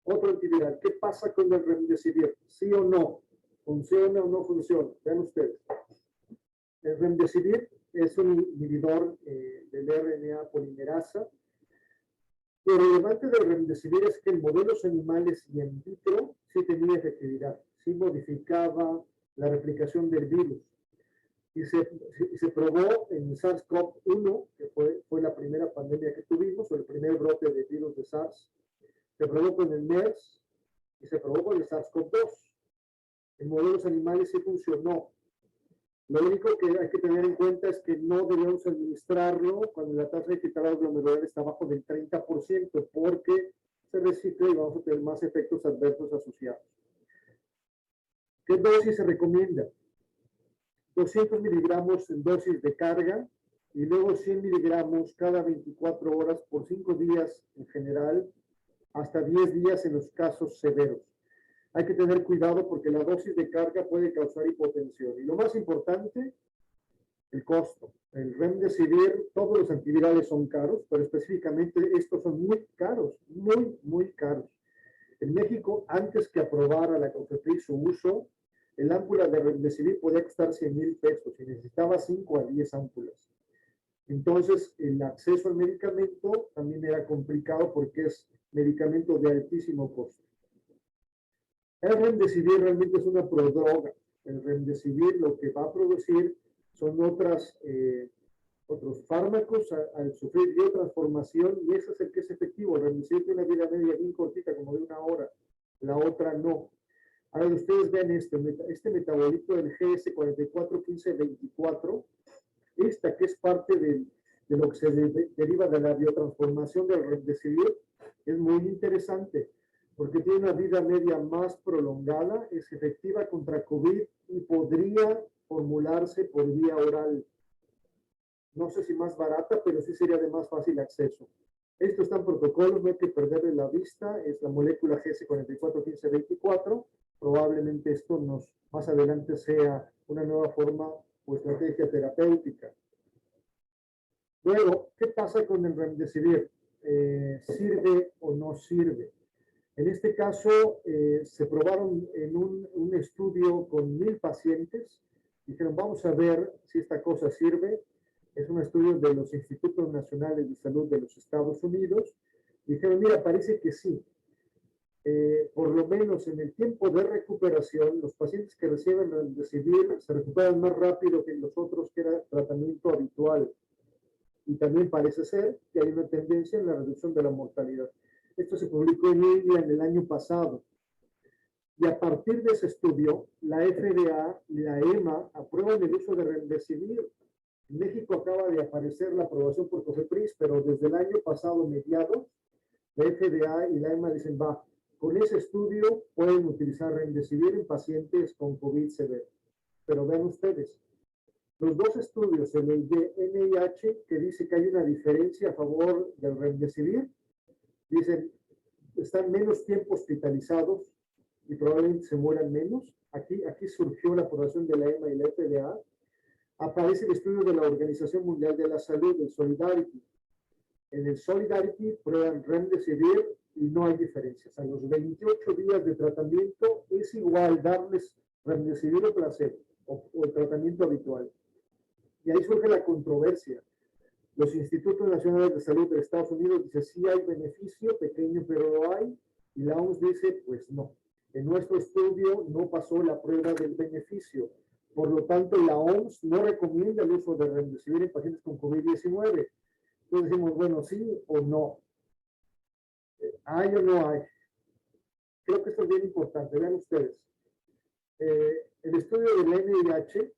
Otra actividad, ¿qué pasa con el remdesivir? ¿Sí o no? ¿Funciona o no funciona? Vean ustedes. El remdesivir es un inhibidor del RNA polimerasa. Lo relevante del remdesivir es que en modelos animales y en vitro sí tenía efectividad, sí modificaba la replicación del virus. Y se probó en SARS-CoV-1, que fue la primera pandemia que tuvimos, o el primer brote de virus de SARS. Se probó con el MERS y se probó con el SARS-CoV-2. En modelos animales sí funcionó. Lo único que hay que tener en cuenta es que no debemos administrarlo cuando la tasa de filtrado glomerular está bajo del 30%, porque se recicla y vamos a tener más efectos adversos asociados. ¿Qué dosis se recomienda? 200 miligramos en dosis de carga y luego 100 miligramos cada 24 horas por 5 días en general, hasta 10 días en los casos severos. Hay que tener cuidado porque la dosis de carga puede causar hipotensión. Y lo más importante, el costo. El remdesivir, todos los antivirales son caros, pero específicamente estos son muy caros, muy caros. En México, antes que aprobara la COFEPRIS su uso, el ámpula de remdesivir podía costar 100,000 pesos y necesitaba 5 a 10 ámpulas. Entonces, el acceso al medicamento también era complicado porque es medicamento de altísimo costo. El remdesivir realmente es una prodroga. El remdesivir lo que va a producir son otros fármacos al sufrir biotransformación y ese es el que es efectivo. El remdesivir tiene una vida media bien cortita, como de 1 hora. La otra no. Ahora ustedes ven este metabolito del GS441524, esta que es parte de lo que se deriva de la biotransformación del remdesivir, es muy interesante porque tiene una vida media más prolongada, es efectiva contra COVID y podría formularse por vía oral. No sé si más barata, pero sí sería de más fácil acceso. Esto está en protocolos, no hay que perderle la vista, es la molécula GS441524. Probablemente esto más adelante sea una nueva forma o estrategia terapéutica. Luego, ¿qué pasa con el remdesivir? ¿Sirve o no sirve? En este caso, se probaron en un estudio con 1,000 pacientes. Dijeron, vamos a ver si esta cosa sirve. Es un estudio de los Institutos Nacionales de Salud de los Estados Unidos. Dijeron, mira, parece que sí. Por lo menos en el tiempo de recuperación, los pacientes que reciben remdesivir se recuperan más rápido que los otros que era tratamiento habitual. Y también parece ser que hay una tendencia en la reducción de la mortalidad. Esto se publicó en India en el año pasado. Y a partir de ese estudio, la FDA y la EMA aprueban el uso de remdesivir. En México acaba de aparecer la aprobación por COFEPRIS, pero desde el año pasado, mediados, la FDA y la EMA dicen, va, con ese estudio pueden utilizar remdesivir en pacientes con COVID severo. Pero vean ustedes, Los dos estudios, el de NIH, que dice que hay una diferencia a favor del remdesivir, dicen, están menos tiempo hospitalizados y probablemente se mueran menos. Aquí surgió la aprobación de la EMA y la FDA. Aparece el estudio de la Organización Mundial de la Salud, el Solidarity. En el Solidarity prueban remdesivir y no hay diferencias. A los 28 días de tratamiento es igual darles remdesivir o placebo o el tratamiento habitual. Y ahí surge la controversia. Los institutos nacionales de salud de Estados Unidos dicen sí hay beneficio, pequeño pero lo hay, y la OMS dice pues no. En nuestro estudio no pasó la prueba del beneficio. Por lo tanto, la OMS no recomienda el uso de remdesivir en pacientes con COVID-19. Entonces decimos, bueno, sí o no. ¿Hay o no hay? Creo que esto es bien importante. Vean ustedes. El estudio del NIH,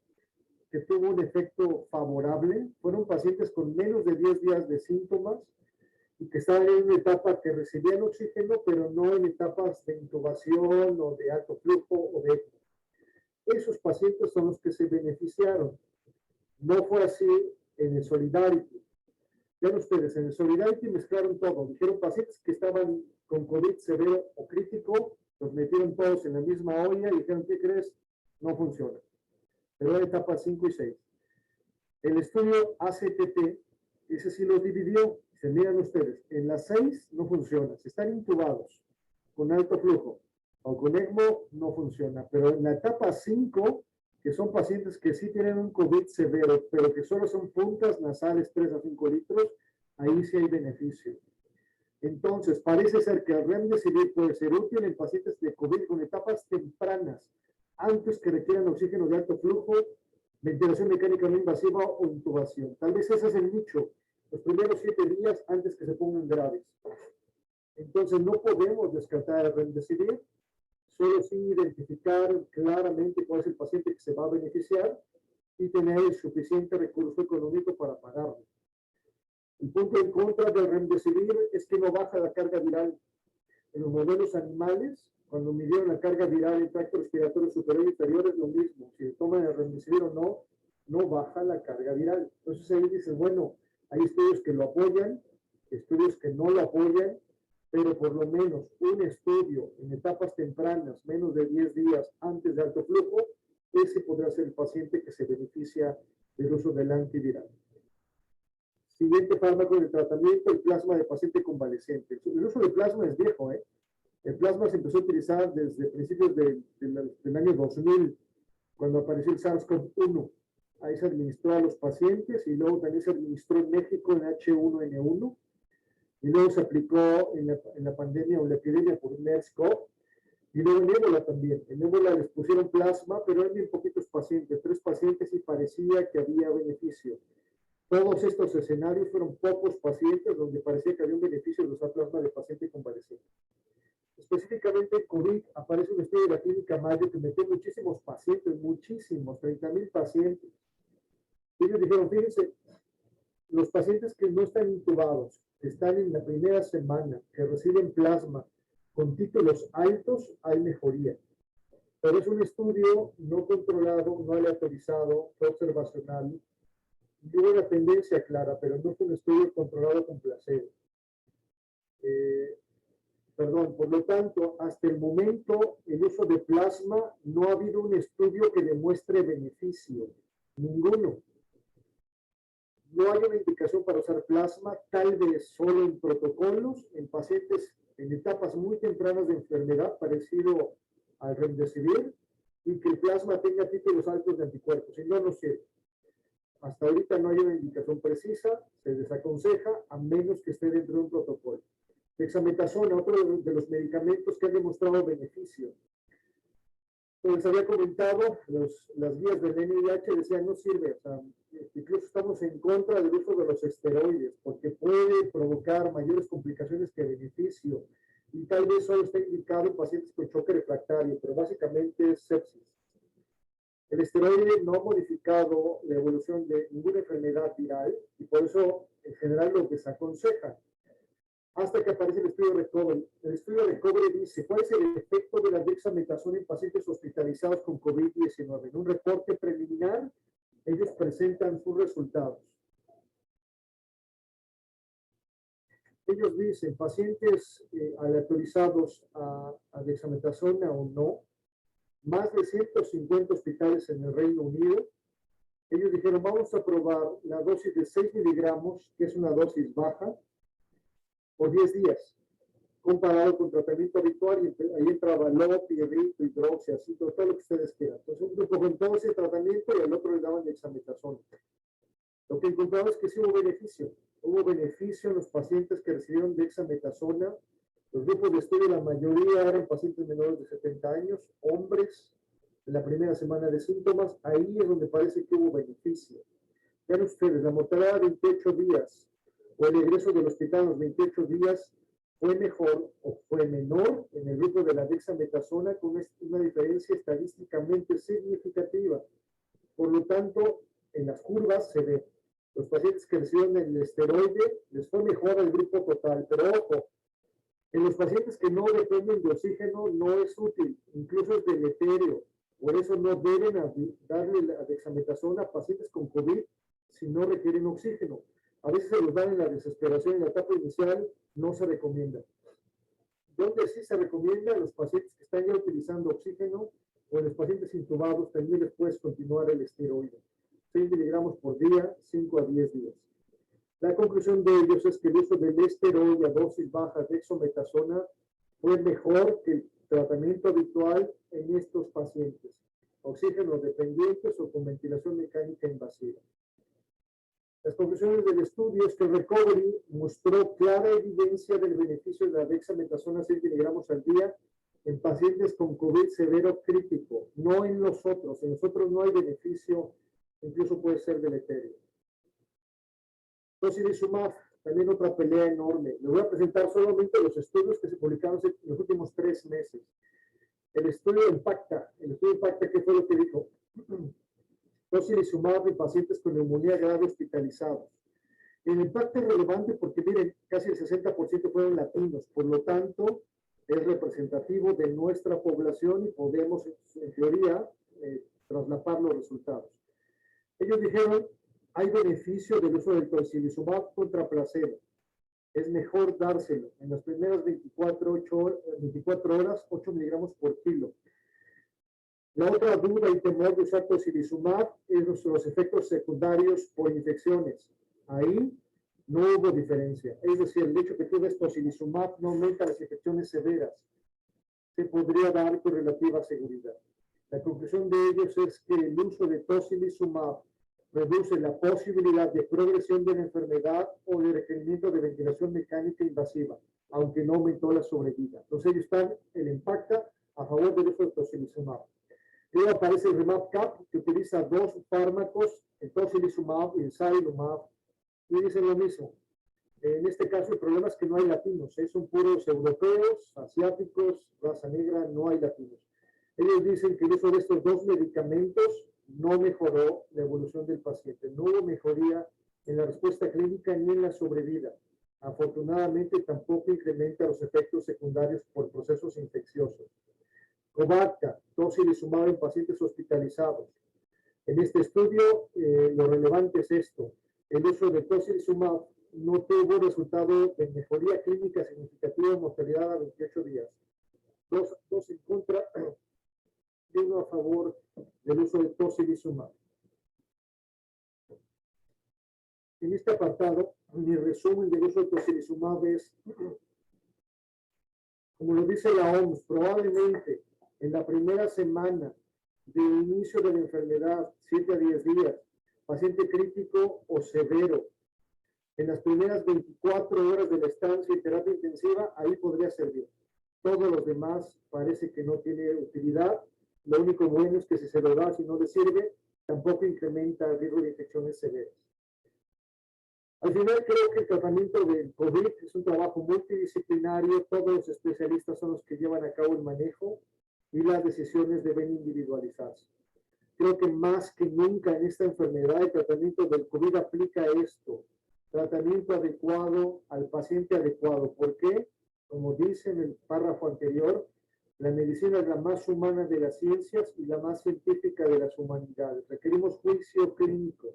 que tuvo un efecto favorable, fueron pacientes con menos de 10 días de síntomas y que estaban en una etapa que recibían oxígeno, pero no en etapas de intubación o de alto flujo o de ECMO. Esos pacientes son los que se beneficiaron. No fue así en el Solidarity. Vean ustedes, en el Solidarity mezclaron todo. Dijeron pacientes que estaban con COVID severo o crítico, los metieron todos en la misma olla y dijeron, ¿qué crees? No funciona. Pero en etapas 5 y 6. El estudio ACTT, ese sí los dividió. Se miran ustedes, en las 6 no funciona. Si están intubados con alto flujo o con ECMO, no funciona. Pero en la etapa 5, que son pacientes que sí tienen un COVID severo, pero que solo son puntas nasales 3 a 5 litros, ahí sí hay beneficio. Entonces, parece ser que el remdesivir puede ser útil en pacientes de COVID con etapas tempranas, antes que requieran oxígeno de alto flujo, ventilación mecánica no invasiva o intubación. Tal vez ese es el nicho, los primeros 7 días antes que se pongan graves. Entonces, no podemos descartar el remdesivir, solo sí identificar claramente cuál es el paciente que se va a beneficiar y tener el suficiente recurso económico para pagarlo. El punto en contra del remdesivir es que no baja la carga viral. En los modelos animales, cuando midieron la carga viral en tracto respiratorio superior y inferior, es lo mismo. Si toman el remdesivir o no, no baja la carga viral. Entonces ahí dices, bueno, hay estudios que lo apoyan, estudios que no lo apoyan, pero por lo menos un estudio en etapas tempranas, menos de 10 días antes de alto flujo, ese podrá ser el paciente que se beneficia del uso del antiviral. Siguiente fármaco de tratamiento, el plasma de paciente convaleciente. El uso de plasma es viejo, ¿eh? El plasma se empezó a utilizar desde principios del año 2000, cuando apareció el SARS-CoV-1. Ahí se administró a los pacientes y luego también se administró en México en H1N1. Y luego se aplicó en la pandemia o la epidemia por MERS-CoV. Y luego en ébola también. En ébola les pusieron plasma, pero eran bien poquitos pacientes, 3 pacientes y parecía que había beneficio. Todos estos escenarios fueron pocos pacientes donde parecía que había un beneficio de usar plasma de paciente convaleciente. Específicamente en COVID aparece un estudio de la clínica Mayo que metió muchísimos pacientes, muchísimos, 30,000 pacientes. Ellos dijeron, fíjense, los pacientes que no están intubados, que están en la primera semana, que reciben plasma con títulos altos, hay mejoría. Pero es un estudio no controlado, no aleatorizado, no observacional. Y hubo una tendencia clara, pero no fue un estudio controlado con placebo. Por lo tanto, hasta el momento, el uso de plasma no ha habido un estudio que demuestre beneficio. Ninguno. No hay una indicación para usar plasma, tal vez solo en protocolos, en pacientes en etapas muy tempranas de enfermedad, parecido al remdesivir, y que el plasma tenga títulos altos de anticuerpos. Si no, no sirve. Hasta ahorita no hay una indicación precisa, se desaconseja, a menos que esté dentro de un protocolo. Dexametasona, otro de los medicamentos que han demostrado beneficio. Como les había comentado, las guías del NIH decían no sirve, o sea, incluso estamos en contra del uso de los esteroides, porque puede provocar mayores complicaciones que beneficio, y tal vez solo está indicado en pacientes con choque refractario, pero básicamente es sepsis. El esteroide no ha modificado la evolución de ninguna enfermedad viral, y por eso en general lo desaconseja. Hasta que aparece el estudio Recovery. El estudio Recovery dice, ¿cuál es el efecto de la dexametasona en pacientes hospitalizados con COVID-19? En un reporte preliminar, ellos presentan sus resultados. Ellos dicen, pacientes aleatorizados a dexametasona o no, más de 150 hospitales en el Reino Unido. Ellos dijeron, vamos a probar la dosis de 6 miligramos, que es una dosis baja, por 10 días, comparado con tratamiento habitual, y ahí entraba LOP, pirrito, hidroxiácido, todo lo que ustedes quieran. Entonces, un grupo con todo ese tratamiento y al otro le daban dexametasona. Lo que encontramos es que sí hubo beneficio. Hubo beneficio en los pacientes que recibieron dexametasona. Los grupos de estudio, la mayoría eran pacientes menores de 70 años, hombres, en la primera semana de síntomas. Ahí es donde parece que hubo beneficio. Vean ustedes, la mortalidad de 28 días o el egreso del hospital a los 28 días fue mejor o fue menor en el grupo de la dexametasona, con una diferencia estadísticamente significativa. Por lo tanto, en las curvas se ve. Los pacientes que recibieron el esteroide les fue mejor al grupo total, pero ojo, en los pacientes que no dependen de oxígeno no es útil, incluso es deleterio. Por eso no deben darle la dexametasona a pacientes con COVID si no requieren oxígeno. A veces se los dan en la desesperación, en la etapa inicial no se recomienda. Donde sí se recomienda, a los pacientes que están ya utilizando oxígeno o en los pacientes intubados también les puedes continuar el esteroide. 6 miligramos por día, 5 a 10 días. La conclusión de ellos es que el uso del esteroide a dosis bajas de dexametasona fue mejor que el tratamiento habitual en estos pacientes, oxígeno dependientes o con ventilación mecánica invasiva. Las conclusiones del estudio es que el recovery mostró clara evidencia del beneficio de la dexametasona 6 miligramos al día en pacientes con COVID severo crítico, no en los otros. En los otros no hay beneficio, incluso puede ser deleterio. Tocilizumab, también otra pelea enorme. Les voy a presentar solamente los estudios que se publicaron en los últimos 3 meses. El estudio Impacta, ¿qué fue lo que dijo? Tocilizumab en pacientes con neumonía grave hospitalizados. El impacto es relevante porque, miren, casi el 60% fueron latinos, por lo tanto, es representativo de nuestra población y podemos, en teoría, traslapar los resultados. Ellos dijeron, hay beneficio del uso del tocilizumab contra placebo. Es mejor dárselo en las primeras 24 horas, 8 miligramos por kilo. La otra duda y temor de usar tocilizumab es los efectos secundarios por infecciones. Ahí no hubo diferencia. Es decir, el hecho que tú des tocilizumab no aumenta las infecciones severas. Se podría dar con relativa seguridad. La conclusión de ellos es que el uso de tocilizumab reduce la posibilidad de progresión de la enfermedad o de requerimiento de ventilación mecánica invasiva, aunque no aumentó la sobrevida. Entonces ellos están en Impacta a favor del uso de tocilizumab. Luego aparece el REMAP-CAP, que utiliza 2 fármacos, el tocilizumab y el sarilumab, y dicen lo mismo. En este caso el problema es que no hay latinos, son puros europeos, asiáticos, raza negra, no hay latinos. Ellos dicen que el uso de estos 2 medicamentos no mejoró la evolución del paciente, no hubo mejoría en la respuesta clínica ni en la sobrevida. Afortunadamente tampoco incrementa los efectos secundarios por procesos infecciosos. Covacta, tocilizumab en pacientes hospitalizados. En este estudio, lo relevante es esto. El uso de tocilizumab no tuvo resultado de mejoría clínica significativa en mortalidad a 28 días. Dos en contra y 1 a favor del uso de tocilizumab. En este apartado, mi resumen del uso de tocilizumab es, como lo dice la OMS, probablemente en la primera semana de inicio de la enfermedad, 7 a 10 días, paciente crítico o severo, en las primeras 24 horas de la estancia en terapia intensiva, ahí podría servir. Todos los demás parece que no tiene utilidad. Lo único bueno es que si se lo da, si no le sirve, tampoco incrementa el riesgo de infecciones severas. Al final creo que el tratamiento del COVID es un trabajo multidisciplinario. Todos los especialistas son los que llevan a cabo el manejo y las decisiones deben individualizarse. Creo que más que nunca en esta enfermedad el tratamiento del COVID aplica esto. Tratamiento adecuado al paciente adecuado. ¿Por qué? Como dice en el párrafo anterior, La medicina es la más humana de las ciencias y la más científica de las humanidades. Requerimos juicio clínico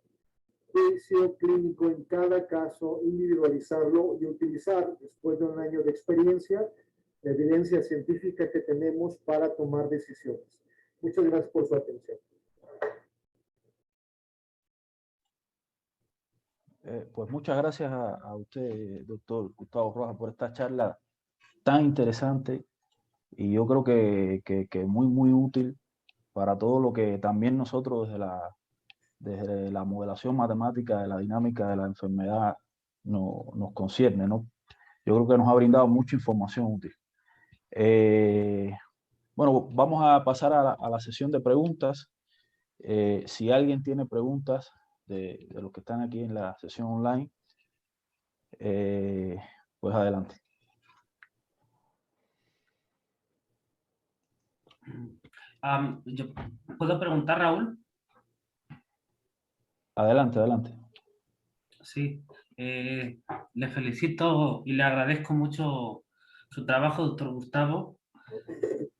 en cada caso, individualizarlo y utilizar, después de un año de experiencia, la evidencia científica que tenemos para tomar decisiones. Muchas gracias por su atención. Pues muchas gracias a usted, doctor Gustavo Rojas, por esta charla tan interesante y yo creo que muy, muy útil para todo lo que también nosotros desde la modelación matemática de la dinámica de la enfermedad nos concierne, ¿no? Yo creo que nos ha brindado mucha información útil. Bueno, vamos a pasar a la sesión de preguntas. Si alguien tiene preguntas de los que están aquí en la sesión online, pues adelante. Yo ¿puedo preguntar, Raúl? Adelante, adelante. Sí, le felicito y le agradezco mucho su trabajo, doctor Gustavo.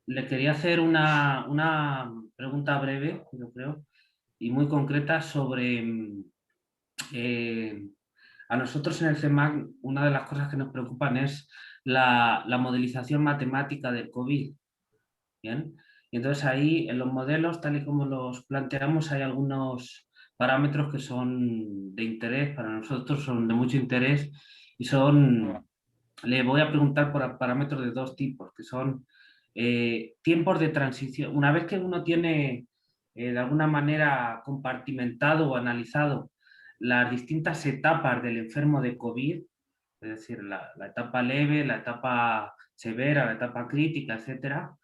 Le quería hacer una pregunta breve, yo creo, y muy concreta sobre a nosotros en el CEMAC una de las cosas que nos preocupan es la modelización matemática del COVID. ¿Bien? Y entonces ahí en los modelos, tal y como los planteamos, hay algunos parámetros que son de interés, para nosotros son de mucho interés y son, le voy a preguntar por parámetros de dos tipos, que son tiempos de transición. Una vez que uno tiene de alguna manera compartimentado o analizado las distintas etapas del enfermo de COVID, es decir, la etapa leve, la etapa severa, la etapa crítica, etcétera,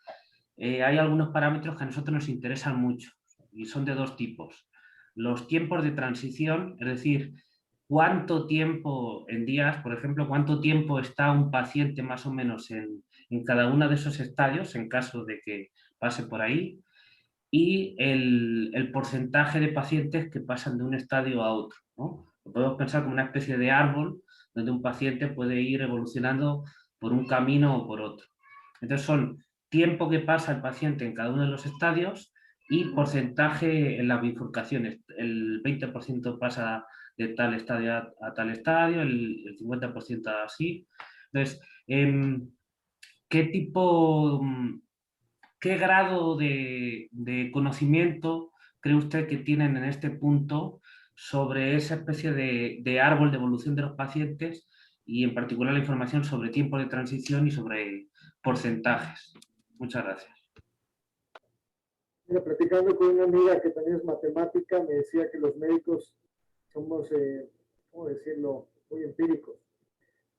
hay algunos parámetros que a nosotros nos interesan mucho y son de dos tipos. Los tiempos de transición, es decir, cuánto tiempo en días, por ejemplo, cuánto tiempo está un paciente más o menos en cada uno de esos estadios, en caso de que pase por ahí, y el porcentaje de pacientes que pasan de un estadio a otro, ¿no? Lo podemos pensar como una especie de árbol donde un paciente puede ir evolucionando por un camino o por otro. Entonces son tiempo que pasa el paciente en cada uno de los estadios y porcentaje en las bifurcaciones. El 20% pasa de tal estadio a tal estadio, el 50% así. Entonces, ¿qué tipo, qué grado de conocimiento cree usted que tienen en este punto sobre esa especie de árbol de evolución de los pacientes y en particular la información sobre tiempo de transición y sobre porcentajes? Muchas gracias. Mira, platicando con una amiga que también es matemática, me decía que los médicos somos, ¿cómo decirlo?, muy empíricos,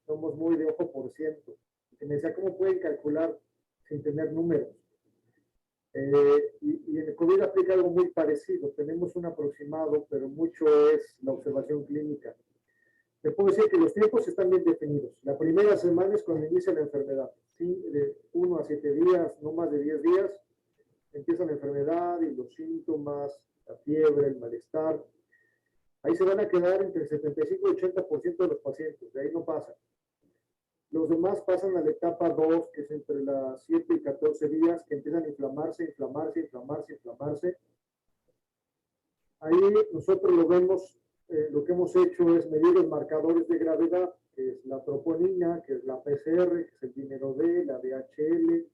somos muy de ojo por ciento. Y me decía, ¿cómo pueden calcular sin tener números? Y en el COVID aplica algo muy parecido. Tenemos un aproximado, pero mucho es la observación clínica. Te puedo decir que los tiempos están bien definidos. La primera semana es cuando inicia la enfermedad. ¿Sí? De 1 a 7 días, no más de 10 días, empieza la enfermedad y los síntomas, la fiebre, el malestar. Ahí se van a quedar entre el 75 y 80% de los pacientes. De ahí no pasa. Los demás pasan a la etapa 2, que es entre las 7 y 14 días, que empiezan a inflamarse. Ahí nosotros lo vemos, lo que hemos hecho es medir los marcadores de gravedad, que es la troponina, que es la PCR, que es el dímero D, la DHL.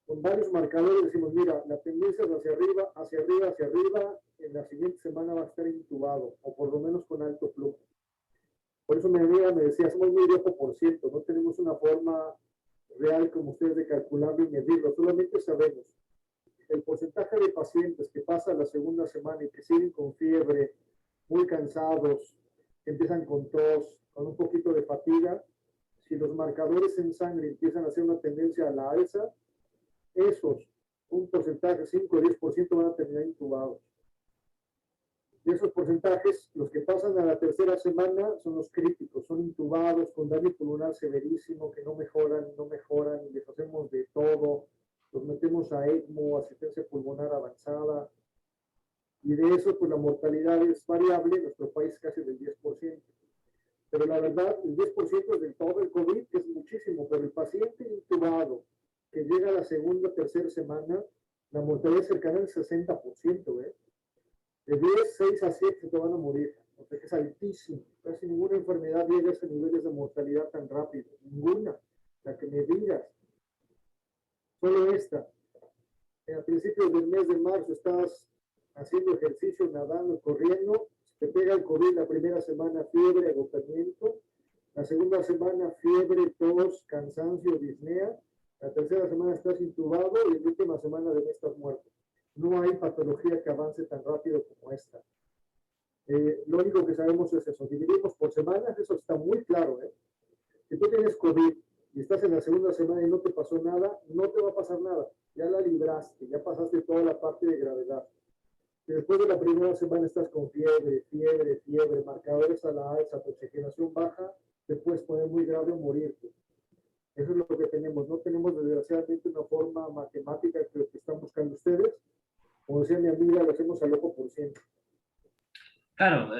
Con varios marcadores decimos, mira, la tendencia es hacia arriba, hacia arriba, hacia arriba. En la siguiente semana va a estar intubado, o por lo menos con alto flujo. Por eso mi amiga me decía, somos muy de ojo por ciento, no tenemos una forma real como ustedes de calcularlo y medirlo, solamente sabemos el porcentaje de pacientes que pasan la segunda semana y que siguen con fiebre, muy cansados, que empiezan con tos, con un poquito de fatiga. Si los marcadores en sangre empiezan a hacer una tendencia a la alza, esos, un porcentaje, 5 o 10% van a terminar intubados. De esos porcentajes, los que pasan a la tercera semana son los críticos, son intubados con daño pulmonar severísimo, que no mejoran, y les hacemos de todo, los metemos a ECMO, asistencia pulmonar avanzada, y de eso pues la mortalidad es variable, en nuestro país casi del 10%. Pero la verdad, el 10% es del todo el COVID, que es muchísimo, pero el paciente intubado que llega a la segunda o tercera semana, la mortalidad es cercana al 60%, ¿eh? De 10, 6 a 7 te van a morir. O sea que es altísimo. Casi ninguna enfermedad llega a esos niveles de mortalidad tan rápido. Ninguna. La que me digas. Solo esta. A principios del mes de marzo estás haciendo ejercicio, nadando, corriendo. Te pega el COVID la primera semana, fiebre, agotamiento. La segunda semana, fiebre, tos, cansancio, disnea. La tercera semana estás intubado y la última semana de mes estás muerto. No hay patología que avance tan rápido como esta. Lo único que sabemos es eso. Dividimos por semanas, eso está muy claro. Si tú tienes COVID y estás en la segunda semana y no te pasó nada, no te va a pasar nada. Ya la libraste, ya pasaste toda la parte de gravedad. Si después de la primera semana estás con fiebre, marcadores a la alza, tu oxigenación baja, te puedes poner muy grave o morirte. Eso es lo que tenemos. No tenemos desgraciadamente una forma matemática que lo que están buscando ustedes. Como decía mi amiga, lo hacemos al ojo por ciento. Claro,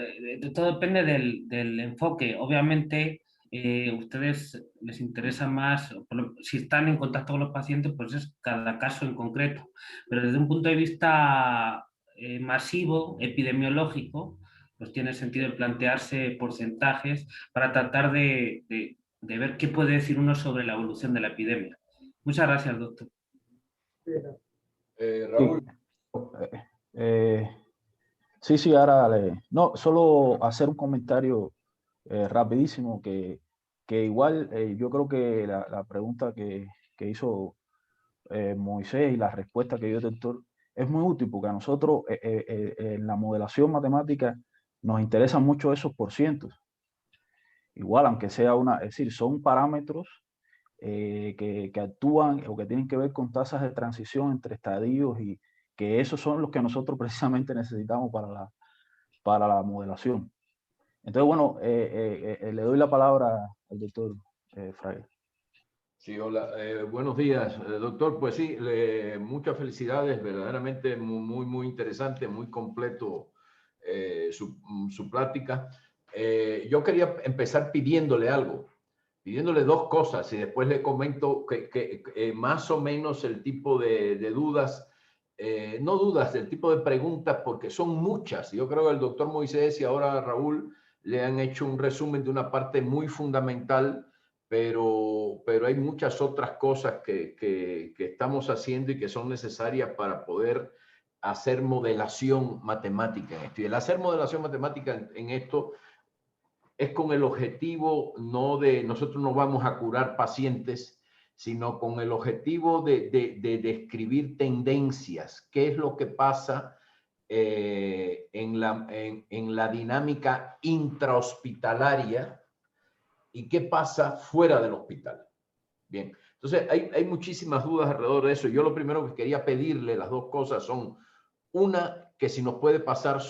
todo depende del enfoque. Obviamente, ustedes les interesa más, si están en contacto con los pacientes, pues es cada caso en concreto. Pero desde un punto de vista masivo, epidemiológico, pues tiene sentido plantearse porcentajes para tratar de ver qué puede decir uno sobre la evolución de la epidemia. Muchas gracias, doctor. Raúl. Sí, ahora no, solo hacer un comentario rapidísimo que igual yo creo que la pregunta que hizo Moisés y la respuesta que dio el doctor es muy útil porque a nosotros en la modelación matemática nos interesan mucho esos porcientos. Igual, aunque sea es decir, son parámetros que actúan o que tienen que ver con tasas de transición entre estadios y que esos son los que nosotros precisamente necesitamos para la modelación. Entonces, bueno, le doy la palabra al doctor Fraile. Sí, hola, buenos días, doctor. Pues sí, muchas felicidades, verdaderamente muy interesante, muy completo su plática. Yo quería empezar pidiéndole algo, pidiéndole dos cosas y después le comento que más o menos el tipo de dudas, no dudas, del tipo de preguntas, porque son muchas. Yo creo que el doctor Moisés y ahora Raúl le han hecho un resumen de una parte muy fundamental, pero hay muchas otras cosas que estamos haciendo y que son necesarias para poder hacer modelación matemática en esto. Y el hacer modelación matemática en esto es con el objetivo no de, nosotros no vamos a curar pacientes, sino con el objetivo de describir tendencias, qué es lo que pasa en la dinámica intrahospitalaria y qué pasa fuera del hospital. Bien, entonces hay muchísimas dudas alrededor de eso. Yo lo primero que quería pedirle, las dos cosas son, una, que si nos puede pasar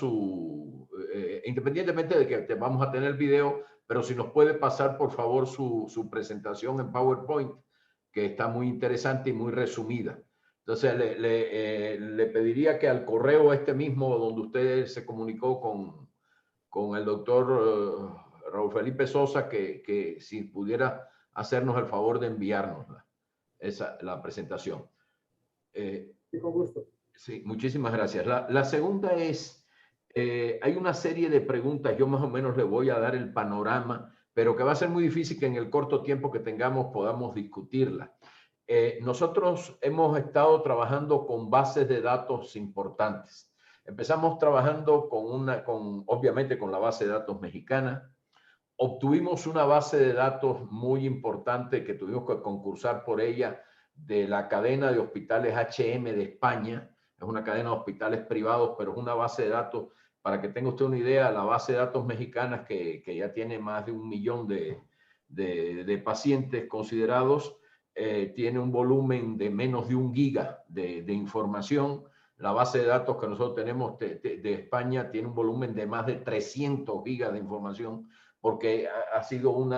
independientemente de que vamos a tener video, pero si nos puede pasar por favor su presentación en PowerPoint, que está muy interesante y muy resumida. Entonces le pediría que al correo mismo donde usted se comunicó con el doctor Raúl Felipe Sosa, que si pudiera hacernos el favor de enviarnos la presentación. Con gusto. Sí, muchísimas gracias. La segunda es, hay una serie de preguntas, yo más o menos le voy a dar el panorama, pero que va a ser muy difícil que en el corto tiempo que tengamos podamos discutirla. Nosotros hemos estado trabajando con bases de datos importantes. Empezamos trabajando obviamente con la base de datos mexicana. Obtuvimos una base de datos muy importante que tuvimos que concursar por ella de la cadena de hospitales HM de España. Es una cadena de hospitales privados, pero es una base de datos, para que tenga usted una idea, la base de datos mexicanas que ya tiene más de 1 millón de pacientes considerados, tiene un volumen de menos de 1 giga de información. La base de datos que nosotros tenemos de España tiene un volumen de más de 300 gigas de información, porque ha sido son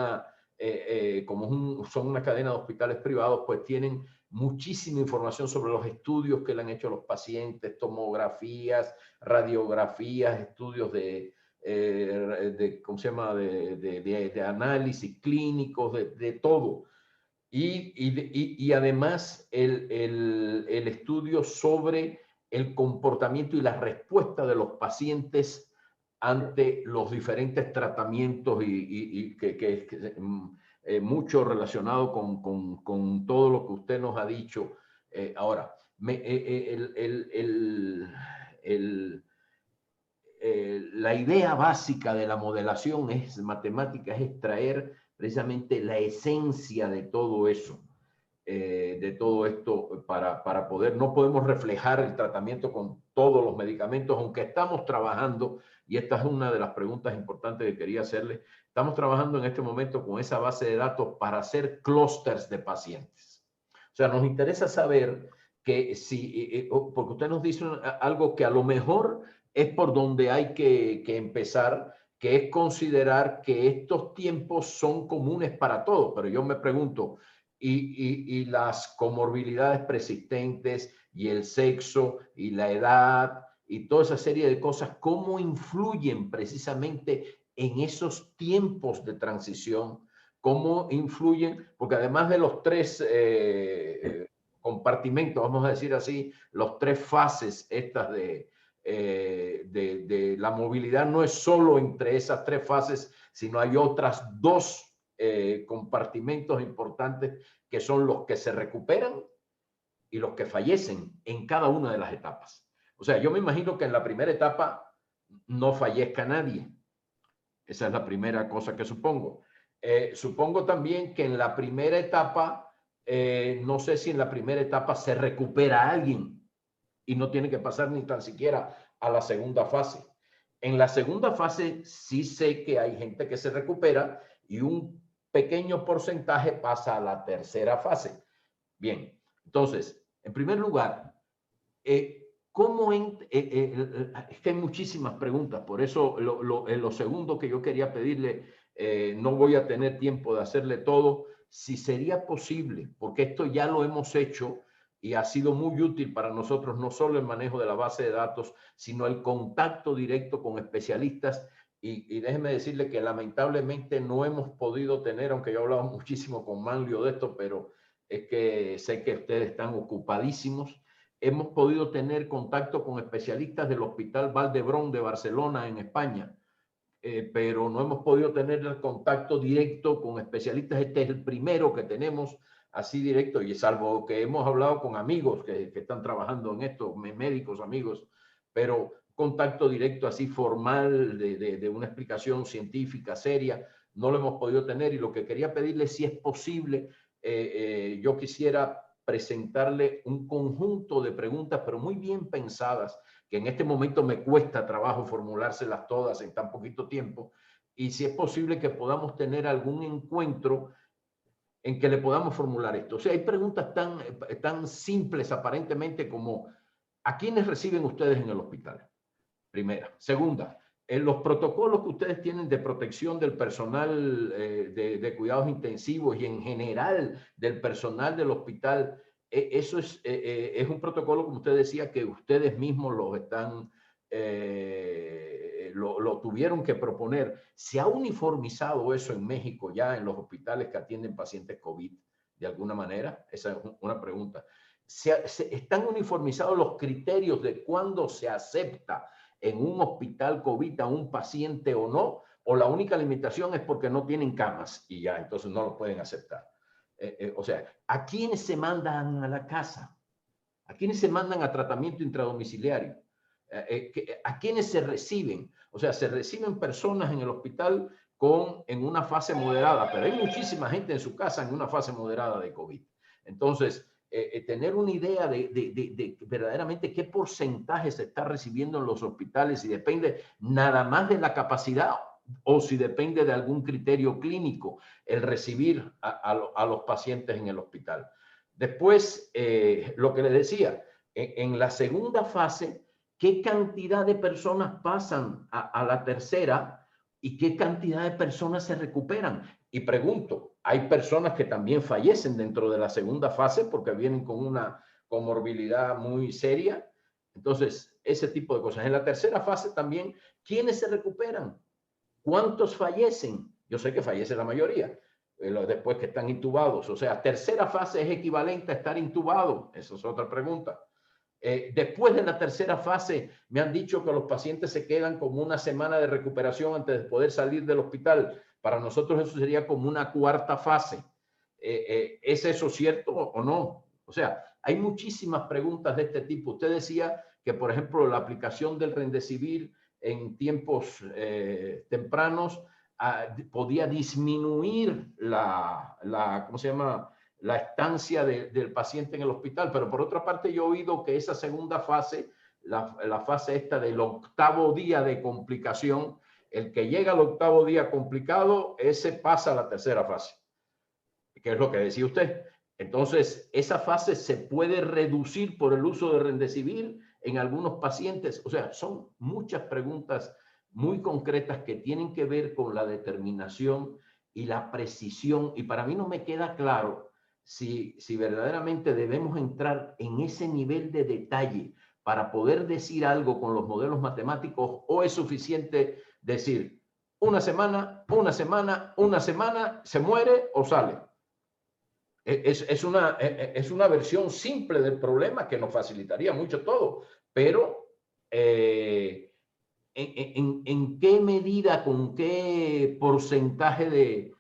una cadena de hospitales privados, pues tienen muchísima información sobre los estudios que le han hecho a los pacientes, tomografías, radiografías, estudios ¿cómo se llama?, de análisis clínicos, de todo. Y además el estudio sobre el comportamiento y la respuesta de los pacientes ante los diferentes tratamientos y mucho relacionado con todo lo que usted nos ha dicho. Ahora, la idea básica de la modelación matemática, es extraer precisamente la esencia de todo eso, de todo esto para poder, no podemos reflejar el tratamiento con todos los medicamentos, aunque estamos trabajando, y esta es una de las preguntas importantes que quería hacerle, estamos trabajando en este momento con esa base de datos para hacer clústeres de pacientes. O sea, nos interesa saber que si, porque usted nos dice algo que a lo mejor es por donde hay que empezar, que es considerar que estos tiempos son comunes para todos, pero yo me pregunto, y las comorbilidades persistentes y el sexo y la edad y toda esa serie de cosas, ¿cómo influyen precisamente en esos tiempos de transición? ¿Cómo influyen? Porque además de los tres compartimentos, vamos a decir así, los tres fases estas de la movilidad, no es solo entre esas tres fases, sino hay otras dos compartimentos importantes que son los que se recuperan y los que fallecen en cada una de las etapas. O sea, yo me imagino que en la primera etapa no fallezca nadie. Esa es la primera cosa que supongo. Supongo también que en la primera etapa, no sé si en la primera etapa se recupera alguien y no tiene que pasar ni tan siquiera a la segunda fase. En la segunda fase sí sé que hay gente que se recupera y un pequeño porcentaje pasa a la tercera fase. Bien, entonces, en primer lugar, es que hay muchísimas preguntas, por eso lo segundo que yo quería pedirle, no voy a tener tiempo de hacerle todo, si sería posible, porque esto ya lo hemos hecho y ha sido muy útil para nosotros, no solo el manejo de la base de datos, sino el contacto directo con especialistas. Y déjeme decirle que lamentablemente no hemos podido tener, aunque yo he hablado muchísimo con Manlio de esto, pero es que sé que ustedes están ocupadísimos. Hemos podido tener contacto con especialistas del Hospital Vall d'Hebron de Barcelona, en España, pero no hemos podido tener el contacto directo con especialistas. Este es el primero que tenemos así directo, y salvo que hemos hablado con amigos que están trabajando en esto, médicos, amigos, pero contacto directo así formal de una explicación científica seria, no lo hemos podido tener. Y lo que quería pedirle, si es posible, yo quisiera presentarle un conjunto de preguntas, pero muy bien pensadas, que en este momento me cuesta trabajo formulárselas todas en tan poquito tiempo, y si es posible que podamos tener algún encuentro en que le podamos formular esto. O sea, hay preguntas tan simples aparentemente como: ¿a quiénes reciben ustedes en el hospital? Primera. Segunda, en los protocolos que ustedes tienen de protección del personal de cuidados intensivos y en general del personal del hospital, eso es un protocolo, como usted decía, que ustedes mismos los están, lo tuvieron que proponer. ¿Se ha uniformizado eso en México ya en los hospitales que atienden pacientes COVID de alguna manera? Esa es una pregunta. ¿Están uniformizados los criterios de cuándo se acepta en un hospital COVID a un paciente o no? ¿O la única limitación es porque no tienen camas y ya, entonces no lo pueden aceptar? O sea, ¿a quiénes se mandan a la casa? ¿A quiénes se mandan a tratamiento intradomiciliario? ¿A quiénes se reciben? O sea, se reciben personas en el hospital en una fase moderada, pero hay muchísima gente en su casa en una fase moderada de COVID. Entonces, tener una idea de verdaderamente qué porcentaje se está recibiendo en los hospitales, y depende nada más de la capacidad o si depende de algún criterio clínico el recibir a los pacientes en el hospital. Después, lo que le decía, en la segunda fase, ¿qué cantidad de personas pasan a la tercera y qué cantidad de personas se recuperan? Y pregunto, ¿hay personas que también fallecen dentro de la segunda fase porque vienen con una comorbilidad muy seria? Entonces, ese tipo de cosas. En la tercera fase también, ¿quiénes se recuperan? ¿Cuántos fallecen? Yo sé que fallece la mayoría, después que están intubados. O sea, tercera fase es equivalente a estar intubado. Esa es otra pregunta. Después de la tercera fase, me han dicho que los pacientes se quedan como una semana de recuperación antes de poder salir del hospital. Para nosotros eso sería como una cuarta fase. ¿Es eso cierto o no? O sea, hay muchísimas preguntas de este tipo. Usted decía que, por ejemplo, la aplicación del Remdesivir en tiempos tempranos podía disminuir ¿cómo se llama?, la estancia del paciente en el hospital. Pero por otra parte, yo he oído que esa segunda fase, la fase esta del octavo día de complicación, el que llega al octavo día complicado, ese pasa a la tercera fase, que es lo que decía usted. Entonces, esa fase se puede reducir por el uso de Remdesivir en algunos pacientes. O sea, son muchas preguntas muy concretas que tienen que ver con la determinación y la precisión. Y para mí no me queda claro si verdaderamente debemos entrar en ese nivel de detalle para poder decir algo con los modelos matemáticos, o es suficiente decir una semana, se muere o sale. Es una versión simple del problema que nos facilitaría mucho todo, pero ¿en qué medida, con qué porcentaje de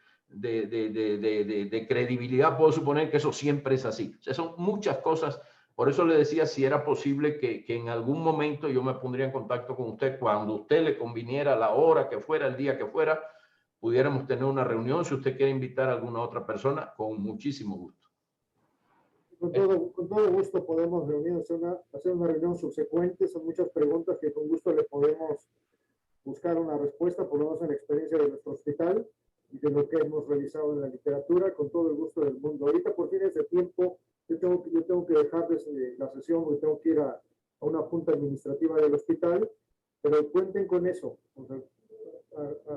credibilidad puedo suponer que eso siempre es así? O sea, son muchas cosas. Por eso le decía si era posible que en algún momento yo me pondría en contacto con usted cuando a usted le conviniera, la hora que fuera, el día que fuera, pudiéramos tener una reunión. Si usted quiere invitar a alguna otra persona, con muchísimo gusto. Con todo gusto podemos reunirnos, hacer una reunión subsecuente. Son muchas preguntas que con gusto le podemos buscar una respuesta, por lo menos en la experiencia de nuestro hospital y de lo que hemos revisado en la literatura, con todo el gusto del mundo. Ahorita por fines de tiempo, yo tengo que dejarles la sesión porque tengo que ir a una junta administrativa del hospital, pero cuenten con eso. O sea,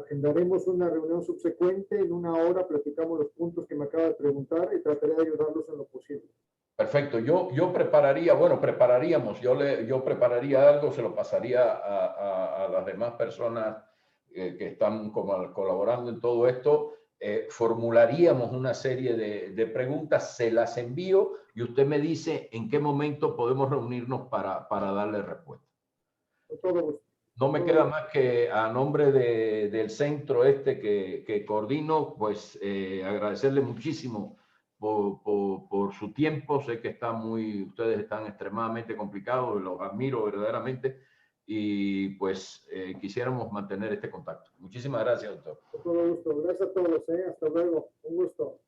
agendaremos una reunión subsecuente, en una hora platicamos los puntos que me acaba de preguntar y trataré de ayudarlos en lo posible. Perfecto. Yo prepararíamos, yo prepararía algo, se lo pasaría a las demás personas que están colaborando en todo esto. Formularíamos una serie de preguntas, se las envío y usted me dice en qué momento podemos reunirnos para darle respuesta. Con todo gusto. No me queda más que a nombre del centro que coordino, pues agradecerle muchísimo por su tiempo. Sé que ustedes están extremadamente complicados, los admiro verdaderamente y pues quisiéramos mantener este contacto. Muchísimas gracias, doctor. Con todo gusto. Gracias a todos. Hasta luego. Un gusto.